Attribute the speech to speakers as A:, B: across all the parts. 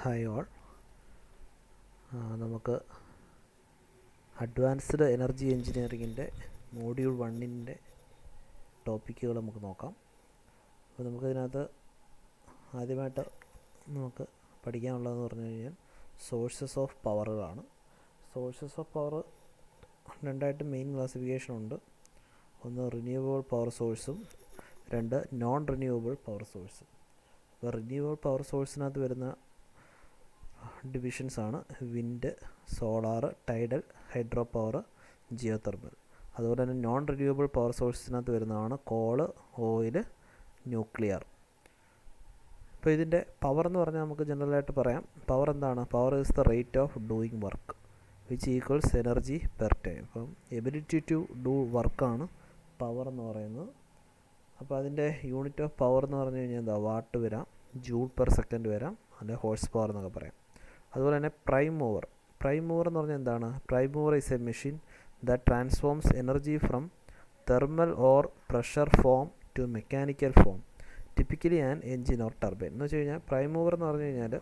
A: Hi all. നമുക്ക് advanced energy എഞ്ചിനീയറിങ്ങിൻ്റെ module 1 ടോപ്പിക്കുകൾ നമുക്ക് നോക്കാം. അപ്പോൾ നമുക്കതിനകത്ത് ആദ്യമായിട്ട് നമുക്ക് പഠിക്കാനുള്ളതെന്ന് പറഞ്ഞു കഴിഞ്ഞാൽ സോഴ്സസ് ഓഫ് പവറുകളാണ്. സോഴ്സസ് ഓഫ് പവർ രണ്ടായിട്ട് മെയിൻ ക്ലാസിഫിക്കേഷൻ ഉണ്ട്. ഒന്ന് റിന്യൂവബിൾ പവർ സോഴ്സും രണ്ട് നോൺ റിന്യൂവബിൾ പവർ സോഴ്സും. അപ്പോൾ റിന്യൂവബിൾ പവർ സോഴ്സിനകത്ത് വരുന്ന ഡിവിഷൻസ് ആണ് wind, solar, tidal, hydro power, geothermal. അതുപോലെ തന്നെ നോൺ റിന്യൂവബിൾ പവർ സോഴ്സിനകത്ത് വരുന്നതാണ് കോള്, ഓയിൽ, ന്യൂക്ലിയർ. ഇപ്പോൾ ഇതിൻ്റെ പവർ എന്ന് പറഞ്ഞാൽ നമുക്ക് ജനറലായിട്ട് പറയാം. പവർ എന്താണ്? Power is the rate of doing work which equals energy per time. അപ്പം എബിലിറ്റി ടു ഡൂ വർക്കാണ് പവർ എന്ന് പറയുന്നത്. അപ്പോൾ അതിൻ്റെ യൂണിറ്റ് ഓഫ് പവർ എന്ന് പറഞ്ഞു കഴിഞ്ഞാൽ എന്താ? വാട്ട് വരാം, ജൂൾ പെർ സെക്കൻഡ് വരാം, അല്ലെങ്കിൽ ഹോഴ്സ് പവർ എന്നൊക്കെ പറയാം. അതുപോലെ തന്നെ പ്രൈം മൂവർ. പ്രൈം മൂവർ എന്ന് പറഞ്ഞാൽ എന്താണ്? Prime mover is a machine that transforms energy from thermal or pressure form to mechanical form, typically an engine or turbine. എന്ന് വെച്ച് കഴിഞ്ഞാൽ പ്രൈം മൂവർ എന്ന് പറഞ്ഞു കഴിഞ്ഞാൽ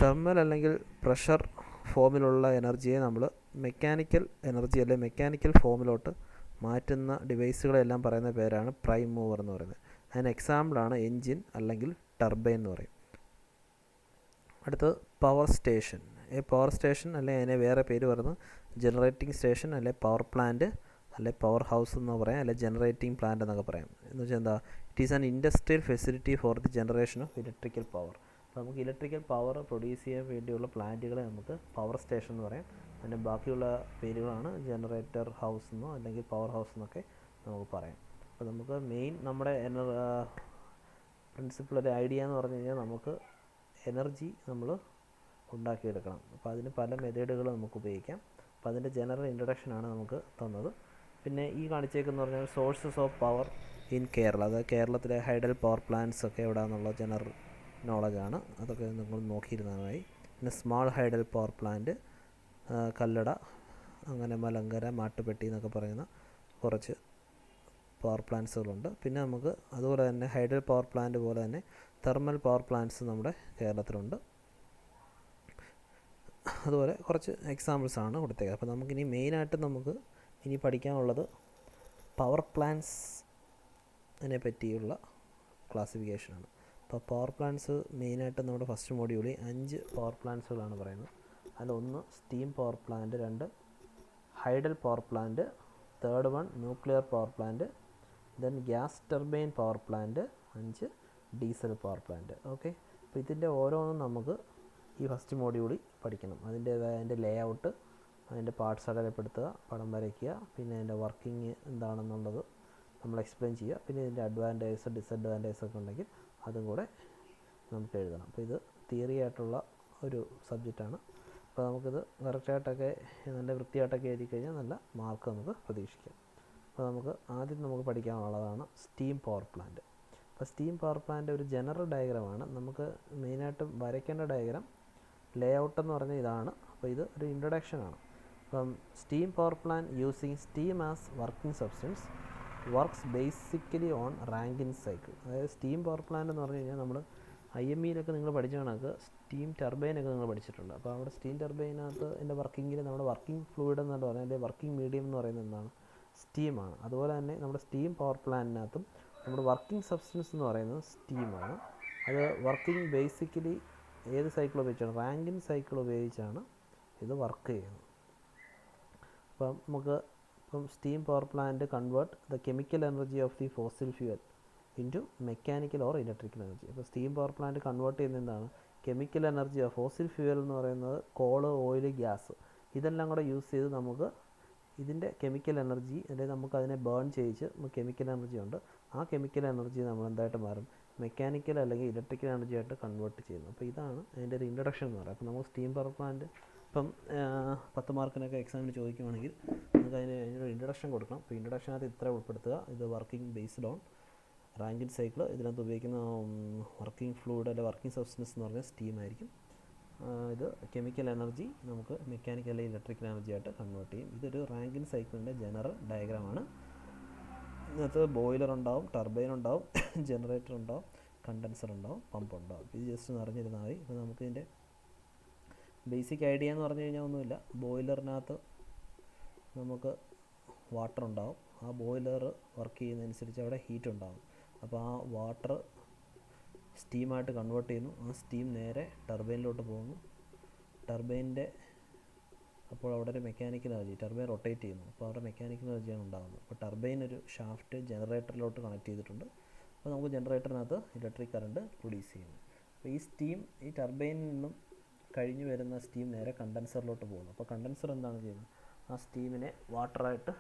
A: തെർമൽ അല്ലെങ്കിൽ പ്രഷർ ഫോമിലുള്ള എനർജിയെ നമ്മൾ മെക്കാനിക്കൽ എനർജി അല്ലെങ്കിൽ മെക്കാനിക്കൽ ഫോമിലോട്ട് മാറ്റുന്ന ഡിവൈസുകളെല്ലാം പറയുന്ന പേരാണ് പ്രൈം മൂവർ എന്ന് പറയുന്നത്. അതിന് എക്സാമ്പിളാണ് എൻജിൻ അല്ലെങ്കിൽ ടർബൈൻ എന്ന് പറയും. അടുത്ത് പവർ സ്റ്റേഷൻ. പവർ സ്റ്റേഷൻ അല്ലെങ്കിൽ അതിനെ വേറെ പേര് പറയുന്നത് ജനറേറ്റിംഗ് സ്റ്റേഷൻ, അല്ലെ പവർ പ്ലാന്റ്, അല്ലെ പവർ ഹൗസ് എന്ന് പറയാം, അല്ലെ ജനറേറ്റിംഗ് പ്ലാന്റ് എന്നൊക്കെ പറയാം. എന്ന് വെച്ചാൽ എന്താ? It is an industrial facility for the generation of electrical power. അപ്പോൾ നമുക്ക് ഇലക്ട്രിക്കൽ പവർ പ്രൊഡ്യൂസ് ചെയ്യാൻ വേണ്ടിയുള്ള പ്ലാന്റുകളെ നമുക്ക് പവർ സ്റ്റേഷൻ എന്ന് പറയാം. അതിൻ്റെ ബാക്കിയുള്ള പേരുകളാണ് ജനറേറ്റർ ഹൗസ് എന്നോ അല്ലെങ്കിൽ പവർ ഹൗസ് എന്നൊക്കെ നമുക്ക് പറയാം. അപ്പോൾ നമുക്ക് മെയിൻ നമ്മുടെ പ്രിൻസിപ്പിൾ ഒരു ഐഡിയ എന്ന് പറഞ്ഞു കഴിഞ്ഞാൽ നമുക്ക് എനർജി നമ്മൾ ഉണ്ടാക്കിയെടുക്കണം. അപ്പോൾ അതിന് പല മെത്തേഡുകൾ നമുക്ക് ഉപയോഗിക്കാം. അപ്പോൾ അതിൻ്റെ ജനറൽ ഇൻട്രൊഡക്ഷനാണ് നമുക്ക് തന്നത്. പിന്നെ ഈ കാണിച്ചേക്കെന്ന് പറഞ്ഞാൽ sources of power in Kerala. അതായത് കേരളത്തിലെ ഹൈഡൽ പവർ പ്ലാന്റ്സ് ഒക്കെ എവിടെയാണെന്നുള്ള ജനറൽ നോളജാണ്. അതൊക്കെ നിങ്ങൾ നോക്കിയിരുന്നതായി. പിന്നെ small hydel power plant, Kallada, അങ്ങനെ മലങ്കര, മാട്ടുപ്പെട്ടി എന്നൊക്കെ പറയുന്ന കുറച്ച് പവർ പ്ലാന്റ്സുകളുണ്ട്. പിന്നെ നമുക്ക് അതുപോലെ തന്നെ ഹൈഡൽ പവർ പ്ലാന്റ് പോലെ തന്നെ തെർമൽ പവർ പ്ലാന്റ്സ് നമ്മുടെ കേരളത്തിലുണ്ട്. അതുപോലെ കുറച്ച് എക്സാമ്പിൾസാണ് കൊടുത്തേക്കുന്നത്. അപ്പോൾ നമുക്കിനി മെയിനായിട്ട് നമുക്ക് ഇനി പഠിക്കാനുള്ളത് പവർ പ്ലാന്റ്സിനെ പറ്റിയുള്ള ക്ലാസിഫിക്കേഷനാണ്. അപ്പോൾ പവർ പ്ലാന്റ്സ് മെയിനായിട്ട് നമ്മുടെ ഫസ്റ്റ് മോഡ്യൂളിൽ 5 പവർ പ്ലാന്റ്സുകളാണ് പറയുന്നത്. അതിലൊന്ന് steam power plant, 2 hydel power plant, 3rd nuclear power plant, then gas turbine power plant, 5 diesel power plant. Okay. അപ്പോൾ ഇതിൻ്റെ ഓരോന്നും നമുക്ക് ഈ ഫസ്റ്റ് മോഡ്യൂളിൽ പഠിക്കണം. അതിൻ്റെ ലേ ഔട്ട്, അതിൻ്റെ പാർട്സ് അടയാളപ്പെടുത്തുക, പടം വരയ്ക്കുക, പിന്നെ അതിൻ്റെ വർക്കിംഗ് എന്താണെന്നുള്ളത് നമ്മൾ എക്സ്പ്ലെയിൻ ചെയ്യുക. പിന്നെ ഇതിൻ്റെ അഡ്വാൻറ്റേജ്, ഡിസഡ്വാൻറ്റേജ് ഒക്കെ ഉണ്ടെങ്കിൽ അതും കൂടെ നമുക്ക് എഴുതണം. അപ്പോൾ ഇത് തിയറി ആയിട്ടുള്ള ഒരു സബ്ജക്റ്റാണ്. അപ്പോൾ നമുക്കിത് കറക്റ്റായിട്ടൊക്കെ നല്ല വൃത്തിയായിട്ടൊക്കെ എഴുതി കഴിഞ്ഞാൽ നല്ല മാർക്ക് നമുക്ക് പ്രതീക്ഷിക്കാം. അപ്പോൾ നമുക്ക് പഠിക്കാനുള്ളതാണ് സ്റ്റീം പവർ പ്ലാന്റ്. അപ്പോൾ സ്റ്റീം പവർ പ്ലാന്റ് ഒരു ജനറൽ ഡയഗ്രമാണ്. നമുക്ക് മെയിനായിട്ട് വരയ്ക്കേണ്ട ഡയഗ്രാം ലേ ഔട്ട് എന്ന് പറഞ്ഞാൽ ഇതാണ്. അപ്പോൾ ഇത് ഒരു ഇൻട്രൊഡക്ഷനാണ്. അപ്പം steam power plant using steam as working substance works basically on Rankine cycle. അതായത് സ്റ്റീം പവർ പ്ലാന്റ് എന്ന് പറഞ്ഞു കഴിഞ്ഞാൽ നമ്മൾ IMEയിലൊക്കെ നിങ്ങൾ പഠിച്ച കണക്ക് സ്റ്റീം ടർബൈനൊക്കെ നിങ്ങൾ പഠിച്ചിട്ടുണ്ട്. അപ്പോൾ അവിടെ സ്റ്റീം ടർബൈനകത്ത് എൻ്റെ വർക്കിങ്ങിൽ നമ്മുടെ വർക്കിംഗ് ഫ്ലൂയിഡ് എന്ന് പറയുന്നത്, അതിൻ്റെ വർക്കിംഗ് മീഡിയം എന്ന് പറയുന്നത് എന്താണ്? സ്റ്റീമാണ്. അതുപോലെ തന്നെ നമ്മുടെ സ്റ്റീം പവർ പ്ലാന്റിനകത്തും നമ്മുടെ വർക്കിംഗ് സബ്സ്റ്റൻസ് എന്ന് പറയുന്നത് സ്റ്റീമാണ്. അത് വർക്കിംഗ് ബേസിക്കലി ഏത് സൈക്കിൾ ഉപയോഗിച്ചാണ്? റാങ്കിൻ സൈക്കിൾ ഉപയോഗിച്ചാണ് ഇത് വർക്ക് ചെയ്യുന്നത്. ഇപ്പം steam power plant convert the chemical energy of the fossil fuel into mechanical or electrical energy. അപ്പോൾ സ്റ്റീം പവർ പ്ലാന്റ് കൺവേർട്ട് ചെയ്യുന്നത് എന്താണ്? Chemical energy of fossil fuel എന്ന് പറയുന്നത് കോള്, ഓയിൽ, ഗ്യാസ് ഇതെല്ലാം കൂടെ യൂസ് ചെയ്ത് നമുക്ക് ഇതിൻ്റെ കെമിക്കൽ എനർജി, അല്ലെങ്കിൽ നമുക്ക് അതിനെ ബേൺ ചെയ്യിച്ച് കെമിക്കൽ എനർജി ഉണ്ട്. ആ കെമിക്കൽ എനർജി നമ്മൾ എന്തായിട്ട് മാറും? മെക്കാനിക്കൽ അല്ലെങ്കിൽ ഇലക്ട്രിക്കൽ എനർജി ആയിട്ട് കൺവേർട്ട് ചെയ്യുന്നു. അപ്പോൾ ഇതാണ് അതിൻ്റെ ഒരു ഇൻട്രൊഡക്ഷൻ എന്ന് പറയുന്നത്. അപ്പോൾ നമുക്ക് സ്റ്റീം പവർ പ്ലാന്റ് ഇപ്പം 10 മാർക്കിനൊക്കെ എക്സാമിന് ചോദിക്കുവാണെങ്കിൽ നമുക്ക് അതിനൊരു ഇൻട്രൊഡക്ഷൻ കൊടുക്കണം. അപ്പോൾ ഇൻട്രൊഡക്ഷനകത്ത് ഇത്ര ഉൾപ്പെടുത്തുക: ഇത് working based on Rankine cycle, ഇതിനകത്ത് ഉപയോഗിക്കുന്ന വർക്കിംഗ് ഫ്ലൂയിഡ് അല്ലെങ്കിൽ വർക്കിംഗ് സബ്സ്റ്റൻസ് എന്ന് പറഞ്ഞാൽ സ്റ്റീം ആയിരിക്കും. ഇത് കെമിക്കൽ എനർജി നമുക്ക് മെക്കാനിക്കൽ അല്ലെങ്കിൽ ഇലക്ട്രിക്കൽ എനർജി ആയിട്ട് കൺവേർട്ട് ചെയ്യും. ഇതൊരു റാങ്കിൻ സൈക്കിളിൻ്റെ ജനറൽ ഡയഗ്രാമാണ്. ഇതിനകത്ത് ബോയിലർ ഉണ്ടാവും, ടർബൈൻ ഉണ്ടാവും, ജനറേറ്റർ ഉണ്ടാവും, കണ്ടൻസർ ഉണ്ടാവും, പമ്പ് ഉണ്ടാവും. ഇത് ജസ്റ്റ് ഒന്ന് അറിഞ്ഞിരുന്നാൽ മതി. ഇപ്പോൾ നമുക്കിതിൻ്റെ ബേസിക് ഐഡിയ എന്ന് പറഞ്ഞു കഴിഞ്ഞാൽ ഒന്നുമില്ല. ബോയിലറിനകത്ത് നമുക്ക് വാട്ടർ ഉണ്ടാവും. ആ ബോയിലർ വർക്ക് ചെയ്യുന്നതനുസരിച്ച് അവിടെ ഹീറ്റ് ഉണ്ടാവും. അപ്പോൾ ആ വാട്ടർ സ്റ്റീമായിട്ട് കൺവേർട്ട് ചെയ്യുന്നു. ആ സ്റ്റീം നേരെ ടർബൈനിലോട്ട് പോകുന്നു. ടർബൈനിൻ്റെ അപ്പോൾ അവിടെ ഒരു മെക്കാനിക്കൽ എനർജി, ടർബൈൻ റൊട്ടേറ്റ് ചെയ്യുന്നു. അപ്പോൾ അവിടെ മെക്കാനിക്കൽ എനർജിയാണ് ഉണ്ടാകുന്നത്. അപ്പോൾ ടർബൈൻ ഒരു ഷാഫ്റ്റ് ജനറേറ്ററിലോട്ട് കണക്ട് ചെയ്തിട്ടുണ്ട്. അപ്പോൾ നമുക്ക് ജനറേറ്ററിനകത്ത് ഇലക്ട്രിക് കറണ്ട് പ്രൊഡ്യൂസ് ചെയ്യുന്നു. അപ്പോൾ ഈ സ്റ്റീം ഈ ടർബൈനിൽ നിന്നും കഴിഞ്ഞ് വരുന്ന സ്റ്റീം നേരെ കണ്ടൻസറിലോട്ട് പോകുന്നു. അപ്പോൾ കണ്ടൻസർ എന്താണ് ചെയ്യുന്നത്? ആ സ്റ്റീമിനെ വാട്ടറായിട്ട്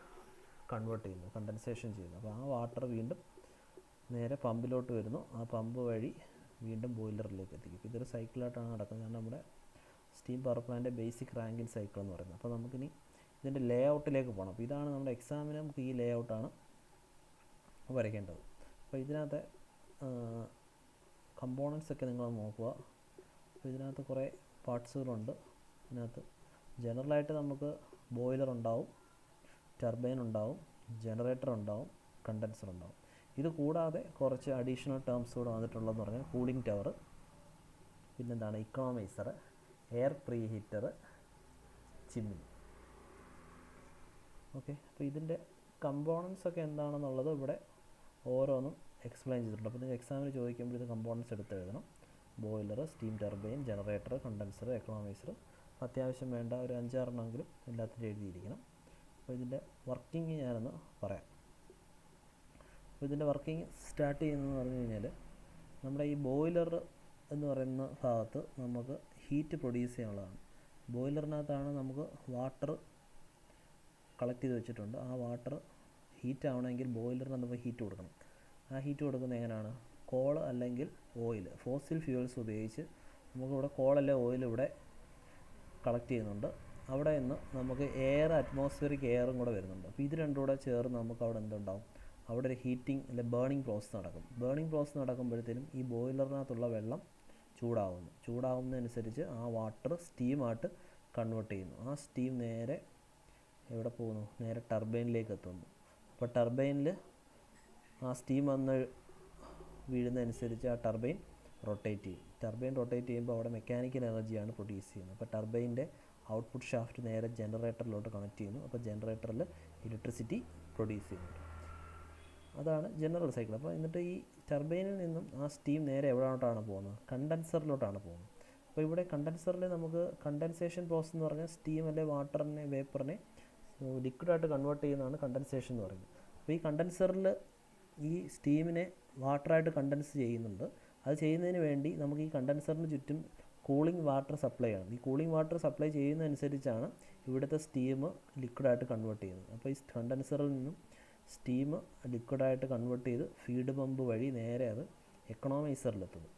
A: കൺവേർട്ട് ചെയ്യുന്നു, കണ്ടൻസേഷൻ ചെയ്യുന്നു. അപ്പോൾ ആ വാട്ടർ വീണ്ടും നേരെ പമ്പിലോട്ട് വരുന്നു. ആ പമ്പ് വഴി വീണ്ടും ബോയിലറിലേക്ക് എത്തിക്കും. ഇതൊരു സൈക്കിളായിട്ടാണ് നടക്കുന്നത്. കാരണം നമ്മുടെ സ്റ്റീം പവർ പ്ലാൻ്റെ ബേസിക് റാങ്കിൻ സൈക്കിൾ എന്ന് പറയുന്നത്. അപ്പോൾ നമുക്കിനി ഇതിൻ്റെ ലേ ഔട്ടിലേക്ക് പോകണം. അപ്പോൾ ഇതാണ് നമ്മുടെ എക്സാമിന് നമുക്ക് ഈ ലേ ഔട്ടാണ് വരയ്ക്കേണ്ടത്. അപ്പോൾ ഇതിനകത്തെ കമ്പോണൻസ് ഒക്കെ നിങ്ങൾ നോക്കുക. അപ്പോൾ ഇതിനകത്ത് കുറേ പാർട്സുകളുണ്ട്. ഇതിനകത്ത് ജനറലായിട്ട് നമുക്ക് ബോയിലർ ഉണ്ടാവും, ടർബൈൻ ഉണ്ടാവും, ജനറേറ്റർ ഉണ്ടാവും, കണ്ടൻസർ ഉണ്ടാവും. ഇത് കൂടാതെ കുറച്ച് അഡീഷണൽ ടേംസ് കൂടെ വന്നിട്ടുള്ളതെന്ന് പറഞ്ഞാൽ കൂളിംഗ് ടവർ, പിന്നെന്താണ് economiser, air preheater, chimney. Okay, അപ്പോൾ ഇതിൻ്റെ കമ്പോണൻസ് ഒക്കെ എന്താണെന്നുള്ളത് ഇവിടെ ഓരോന്നും എക്സ്പ്ലെയിൻ ചെയ്തിട്ടുണ്ട്. അപ്പോൾ നിങ്ങൾ എക്സാമിന് ചോദിക്കുമ്പോൾ ഇത് കമ്പോണൻസ് എടുത്ത് എഴുതണം. Boiler, steam turbine, generator, condenser, economiser, അത്യാവശ്യം വേണ്ട ഒരു 5-6 എല്ലാത്തിനും എഴുതിയിരിക്കണം. അപ്പോൾ ഇതിൻ്റെ വർക്കിംഗ് ഞാനൊന്ന് പറയാം. അപ്പോൾ ഇതിൻ്റെ വർക്കിംഗ് സ്റ്റാർട്ട് ചെയ്യുന്നതെന്ന് പറഞ്ഞു കഴിഞ്ഞാൽ നമ്മുടെ ഈ ബോയിലർ എന്ന് പറയുന്ന ഭാഗത്ത് നമുക്ക് ഹീറ്റ് പ്രൊഡ്യൂസ് ചെയ്യാനുള്ളതാണ്. ബോയിലറിനകത്താണ് നമുക്ക് വാട്ടർ കളക്ട് ചെയ്ത് വെച്ചിട്ടുണ്ട്. ആ വാട്ടർ ഹീറ്റ് ആവണമെങ്കിൽ ബോയിലറിന് നമുക്ക് ഹീറ്റ് കൊടുക്കണം. ആ ഹീറ്റ് കൊടുക്കുന്നത് എങ്ങനെയാണ്? കോൾ അല്ലെങ്കിൽ ഓയിൽ, ഫോസിൽ ഫ്യൂവൽസ് ഉപയോഗിച്ച് നമുക്കിവിടെ കോൾ അല്ലെങ്കിൽ ഓയിൽ ഇവിടെ കളക്ട് ചെയ്യുന്നുണ്ട്. അവിടെ നിന്ന് നമുക്ക് എയർ, അറ്റ്മോസ്ഫിയറിക് എയറും കൂടെ വരുന്നുണ്ട്. അപ്പോൾ ഇത് രണ്ടും കൂടെ ചേർന്ന് നമുക്ക് അവിടെ എന്തുണ്ടാവും? അവിടെ ഒരു ഹീറ്റിംഗ് അല്ലെ ബേണിംഗ് പ്രോസസ്സ് നടക്കും. ബേണിംഗ് പ്രോസസ്സ് നടക്കുമ്പോഴത്തേനും ഈ ബോയിലറിനകത്തുള്ള വെള്ളം ചൂടാവുന്നതനുസരിച്ച് ആ വാട്ടർ സ്റ്റീമായിട്ട് കൺവേർട്ട് ചെയ്യുന്നു. ആ സ്റ്റീം നേരെ എവിടെ പോകുന്നു? നേരെ ടർബൈനിലേക്ക് എത്തുന്നു. അപ്പോൾ ടർബൈനിൽ ആ സ്റ്റീം വന്ന് വീഴുന്നതനുസരിച്ച് ആ ടർബൈൻ റൊട്ടേറ്റ് ചെയ്യും. ടർബൈൻ റൊട്ടേറ്റ് ചെയ്യുമ്പോൾ അവിടെ മെക്കാനിക്കൽ എനർജിയാണ് പ്രൊഡ്യൂസ് ചെയ്യുന്നത്. അപ്പോൾ ടർബൈൻ്റെ ഔട്ട്പുട്ട് ഷാഫ്റ്റ് നേരെ ജനറേറ്ററിലോട്ട് കണക്ട് ചെയ്യുന്നു. അപ്പോൾ ജനറേറ്ററിൽ ഇലക്ട്രിസിറ്റി പ്രൊഡ്യൂസ് ചെയ്യുന്നുണ്ട്. അതാണ് ജനറൽ സൈക്കിൾ. അപ്പോൾ എന്നിട്ട് ഈ ടർബൈനിൽ നിന്നും ആ സ്റ്റീം നേരെ എവിടോട്ടാണ് പോകുന്നത്? കണ്ടൻസറിലോട്ടാണ് പോകുന്നത്. അപ്പോൾ ഇവിടെ കണ്ടൻസറിൽ നമുക്ക് കണ്ടൻസേഷൻ പ്രോസസ് എന്ന് പറഞ്ഞാൽ സ്റ്റീം അല്ലെ വാട്ടറിനെ, വേപ്പറിനെ ലിക്വിഡായിട്ട് കൺവേർട്ട് ചെയ്യുന്നതാണ് കണ്ടൻസേഷൻ എന്ന് പറയുന്നത്. അപ്പോൾ ഈ കണ്ടൻസറിൽ ഈ സ്റ്റീമിനെ വാട്ടറായിട്ട് കണ്ടൻസ് ചെയ്യുന്നുണ്ട്. അത് ചെയ്യുന്നതിന് വേണ്ടി നമുക്ക് ഈ കണ്ടൻസറിന് ചുറ്റും കൂളിംഗ് വാട്ടർ സപ്ലൈ ആണ്. ഈ കൂളിംഗ് വാട്ടർ സപ്ലൈ ചെയ്യുന്നതനുസരിച്ചാണ് ഇവിടുത്തെ സ്റ്റീം ലിക്വിഡായിട്ട് കൺവേർട്ട് ചെയ്യുന്നത്. അപ്പോൾ ഈ കണ്ടൻസറിൽ നിന്നും സ്റ്റീം ലിക്വിഡായിട്ട് കൺവേർട്ട് ചെയ്ത് ഫീഡ് പമ്പ് വഴി നേരെ അത് എക്കണോമൈസറിലെത്തുന്നു.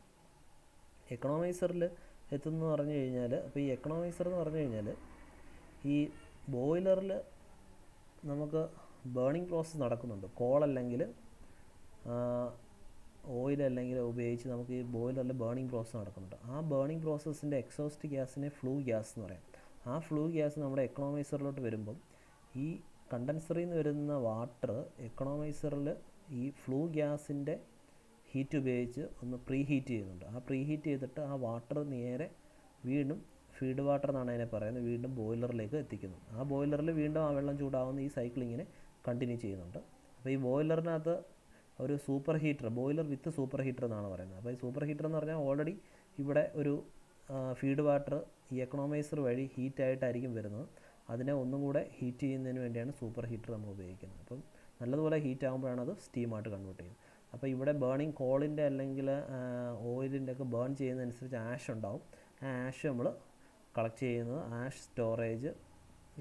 A: എക്കണോമൈസറിൽ എത്തുന്നു പറഞ്ഞു കഴിഞ്ഞാൽ, അപ്പോൾ ഈ എക്കണോമൈസർ എന്ന് പറഞ്ഞു കഴിഞ്ഞാൽ ഈ ബോയിലറിൽ നമുക്ക് ബേണിംഗ് പ്രോസസ്സ് നടക്കുന്നുണ്ട്. കോൾ അല്ലെങ്കിൽ ഓയിൽ അല്ലെങ്കിൽ ഉപയോഗിച്ച് നമുക്ക് ഈ ബോയിലറിൽ ബേണിംഗ് പ്രോസസ്സ് നടക്കുന്നുണ്ട്. ആ ബേണിംഗ് പ്രോസസ്സിൻ്റെ എക്സോസ്റ്റ് ഗ്യാസിനെ ഫ്ലൂ ഗ്യാസ് എന്ന് പറയാം. ആ ഫ്ലൂ ഗ്യാസ് നമ്മുടെ എക്കണോമൈസറിലോട്ട് വരുമ്പം ഈ കണ്ടൻസറിൽ നിന്ന് വരുന്ന വാട്ടർ എക്കണോമൈസറിൽ ഈ ഫ്ലൂ ഗ്യാസിൻ്റെ ഹീറ്റ് ഉപയോഗിച്ച് ഒന്ന് പ്രീ ഹീറ്റ് ചെയ്യുന്നുണ്ട്. ആ പ്രീ ഹീറ്റ് ചെയ്തിട്ട് ആ വാട്ടർ നേരെ വീണ്ടും ഫീഡ് വാട്ടർ എന്നാണ് അതിനെ പറയുന്നത്, വീണ്ടും ബോയിലറിലേക്ക് എത്തിക്കുന്നു. ആ ബോയിലറിൽ വീണ്ടും ആ വെള്ളം ചൂടാവുന്ന ഈ സൈക്കിൾ ഇങ്ങനെ കണ്ടിന്യൂ ചെയ്യുന്നുണ്ട്. അപ്പോൾ ഈ ബോയിലറിനകത്ത് ഒരു സൂപ്പർ ഹീറ്റർ, ബോയിലർ വിത്ത് സൂപ്പർ ഹീറ്റർ എന്നാണ് പറയുന്നത്. അപ്പോൾ ഈ സൂപ്പർ ഹീറ്റർ എന്ന് പറഞ്ഞാൽ ഓൾറെഡി ഇവിടെ ഒരു ഫീഡ് വാട്ടർ ഈ എക്കണോമൈസർ വഴി ഹീറ്റായിട്ടായിരിക്കും വരുന്നത്. അതിനെ ഒന്നും കൂടെ ഹീറ്റ് ചെയ്യുന്നതിന് വേണ്ടിയാണ് സൂപ്പർ ഹീറ്റർ നമ്മൾ ഉപയോഗിക്കുന്നത്. അപ്പം നല്ലതുപോലെ ഹീറ്റ് ആകുമ്പോഴാണ് അത് സ്റ്റീമായിട്ട് കൺവേർട്ട് ചെയ്യുന്നത്. അപ്പോൾ ഇവിടെ ബേണിംഗ് കോളിൻ്റെ അല്ലെങ്കിൽ ഓയിലിൻ്റെ ഒക്കെ ബേൺ ചെയ്യുന്നതനുസരിച്ച് ആഷ് ഉണ്ടാവും. ആ ആഷ് നമ്മൾ കളക്ട് ചെയ്യുന്നത് ആഷ് സ്റ്റോറേജ്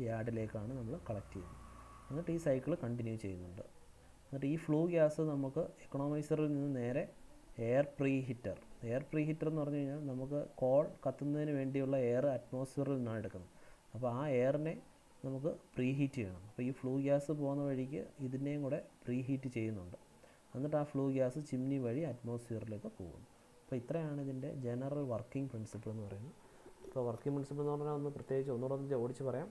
A: യാർഡിലേക്കാണ് നമ്മൾ കളക്ട് ചെയ്യുന്നത്. എന്നിട്ട് ഈ സൈക്കിൾ കണ്ടിന്യൂ ചെയ്യുന്നുണ്ട്. എന്നിട്ട് ഈ ഫ്ലൂ ഗ്യാസ് നമുക്ക് എക്കണോമൈസറിൽ നിന്ന് നേരെ എയർ പ്രീ ഹീറ്റർ എന്ന് പറഞ്ഞു കഴിഞ്ഞാൽ നമുക്ക് കോൾ കത്തുന്നതിന് വേണ്ടിയുള്ള എയർ അറ്റ്മോസ്ഫിയറിൽ നിന്നാണ് എടുക്കുന്നത്. അപ്പോൾ ആ എയറിനെ നമുക്ക് പ്രീ ഹീറ്റ് ചെയ്യണം. അപ്പോൾ ഈ ഫ്ലൂ ഗ്യാസ് പോകുന്ന വഴിക്ക് ഇതിനെയും കൂടെ പ്രീ ഹീറ്റ് ചെയ്യുന്നുണ്ട്. എന്നിട്ട് ആ ഫ്ലൂ ഗ്യാസ് ചിമ്നി വഴി അറ്റ്മോസ്ഫിയറിലേക്ക് പോകുന്നു. അപ്പോൾ ഇത്രയാണ് ഇതിൻ്റെ ജനറൽ വർക്കിംഗ് പ്രിൻസിപ്പിൾ എന്ന് പറയുന്നത്. ഇപ്പോൾ വർക്കിംഗ് പ്രിൻസിപ്പിൾ എന്ന് പറഞ്ഞാൽ ഒന്നുകൂടെ ഓടിച്ച് പറയാം.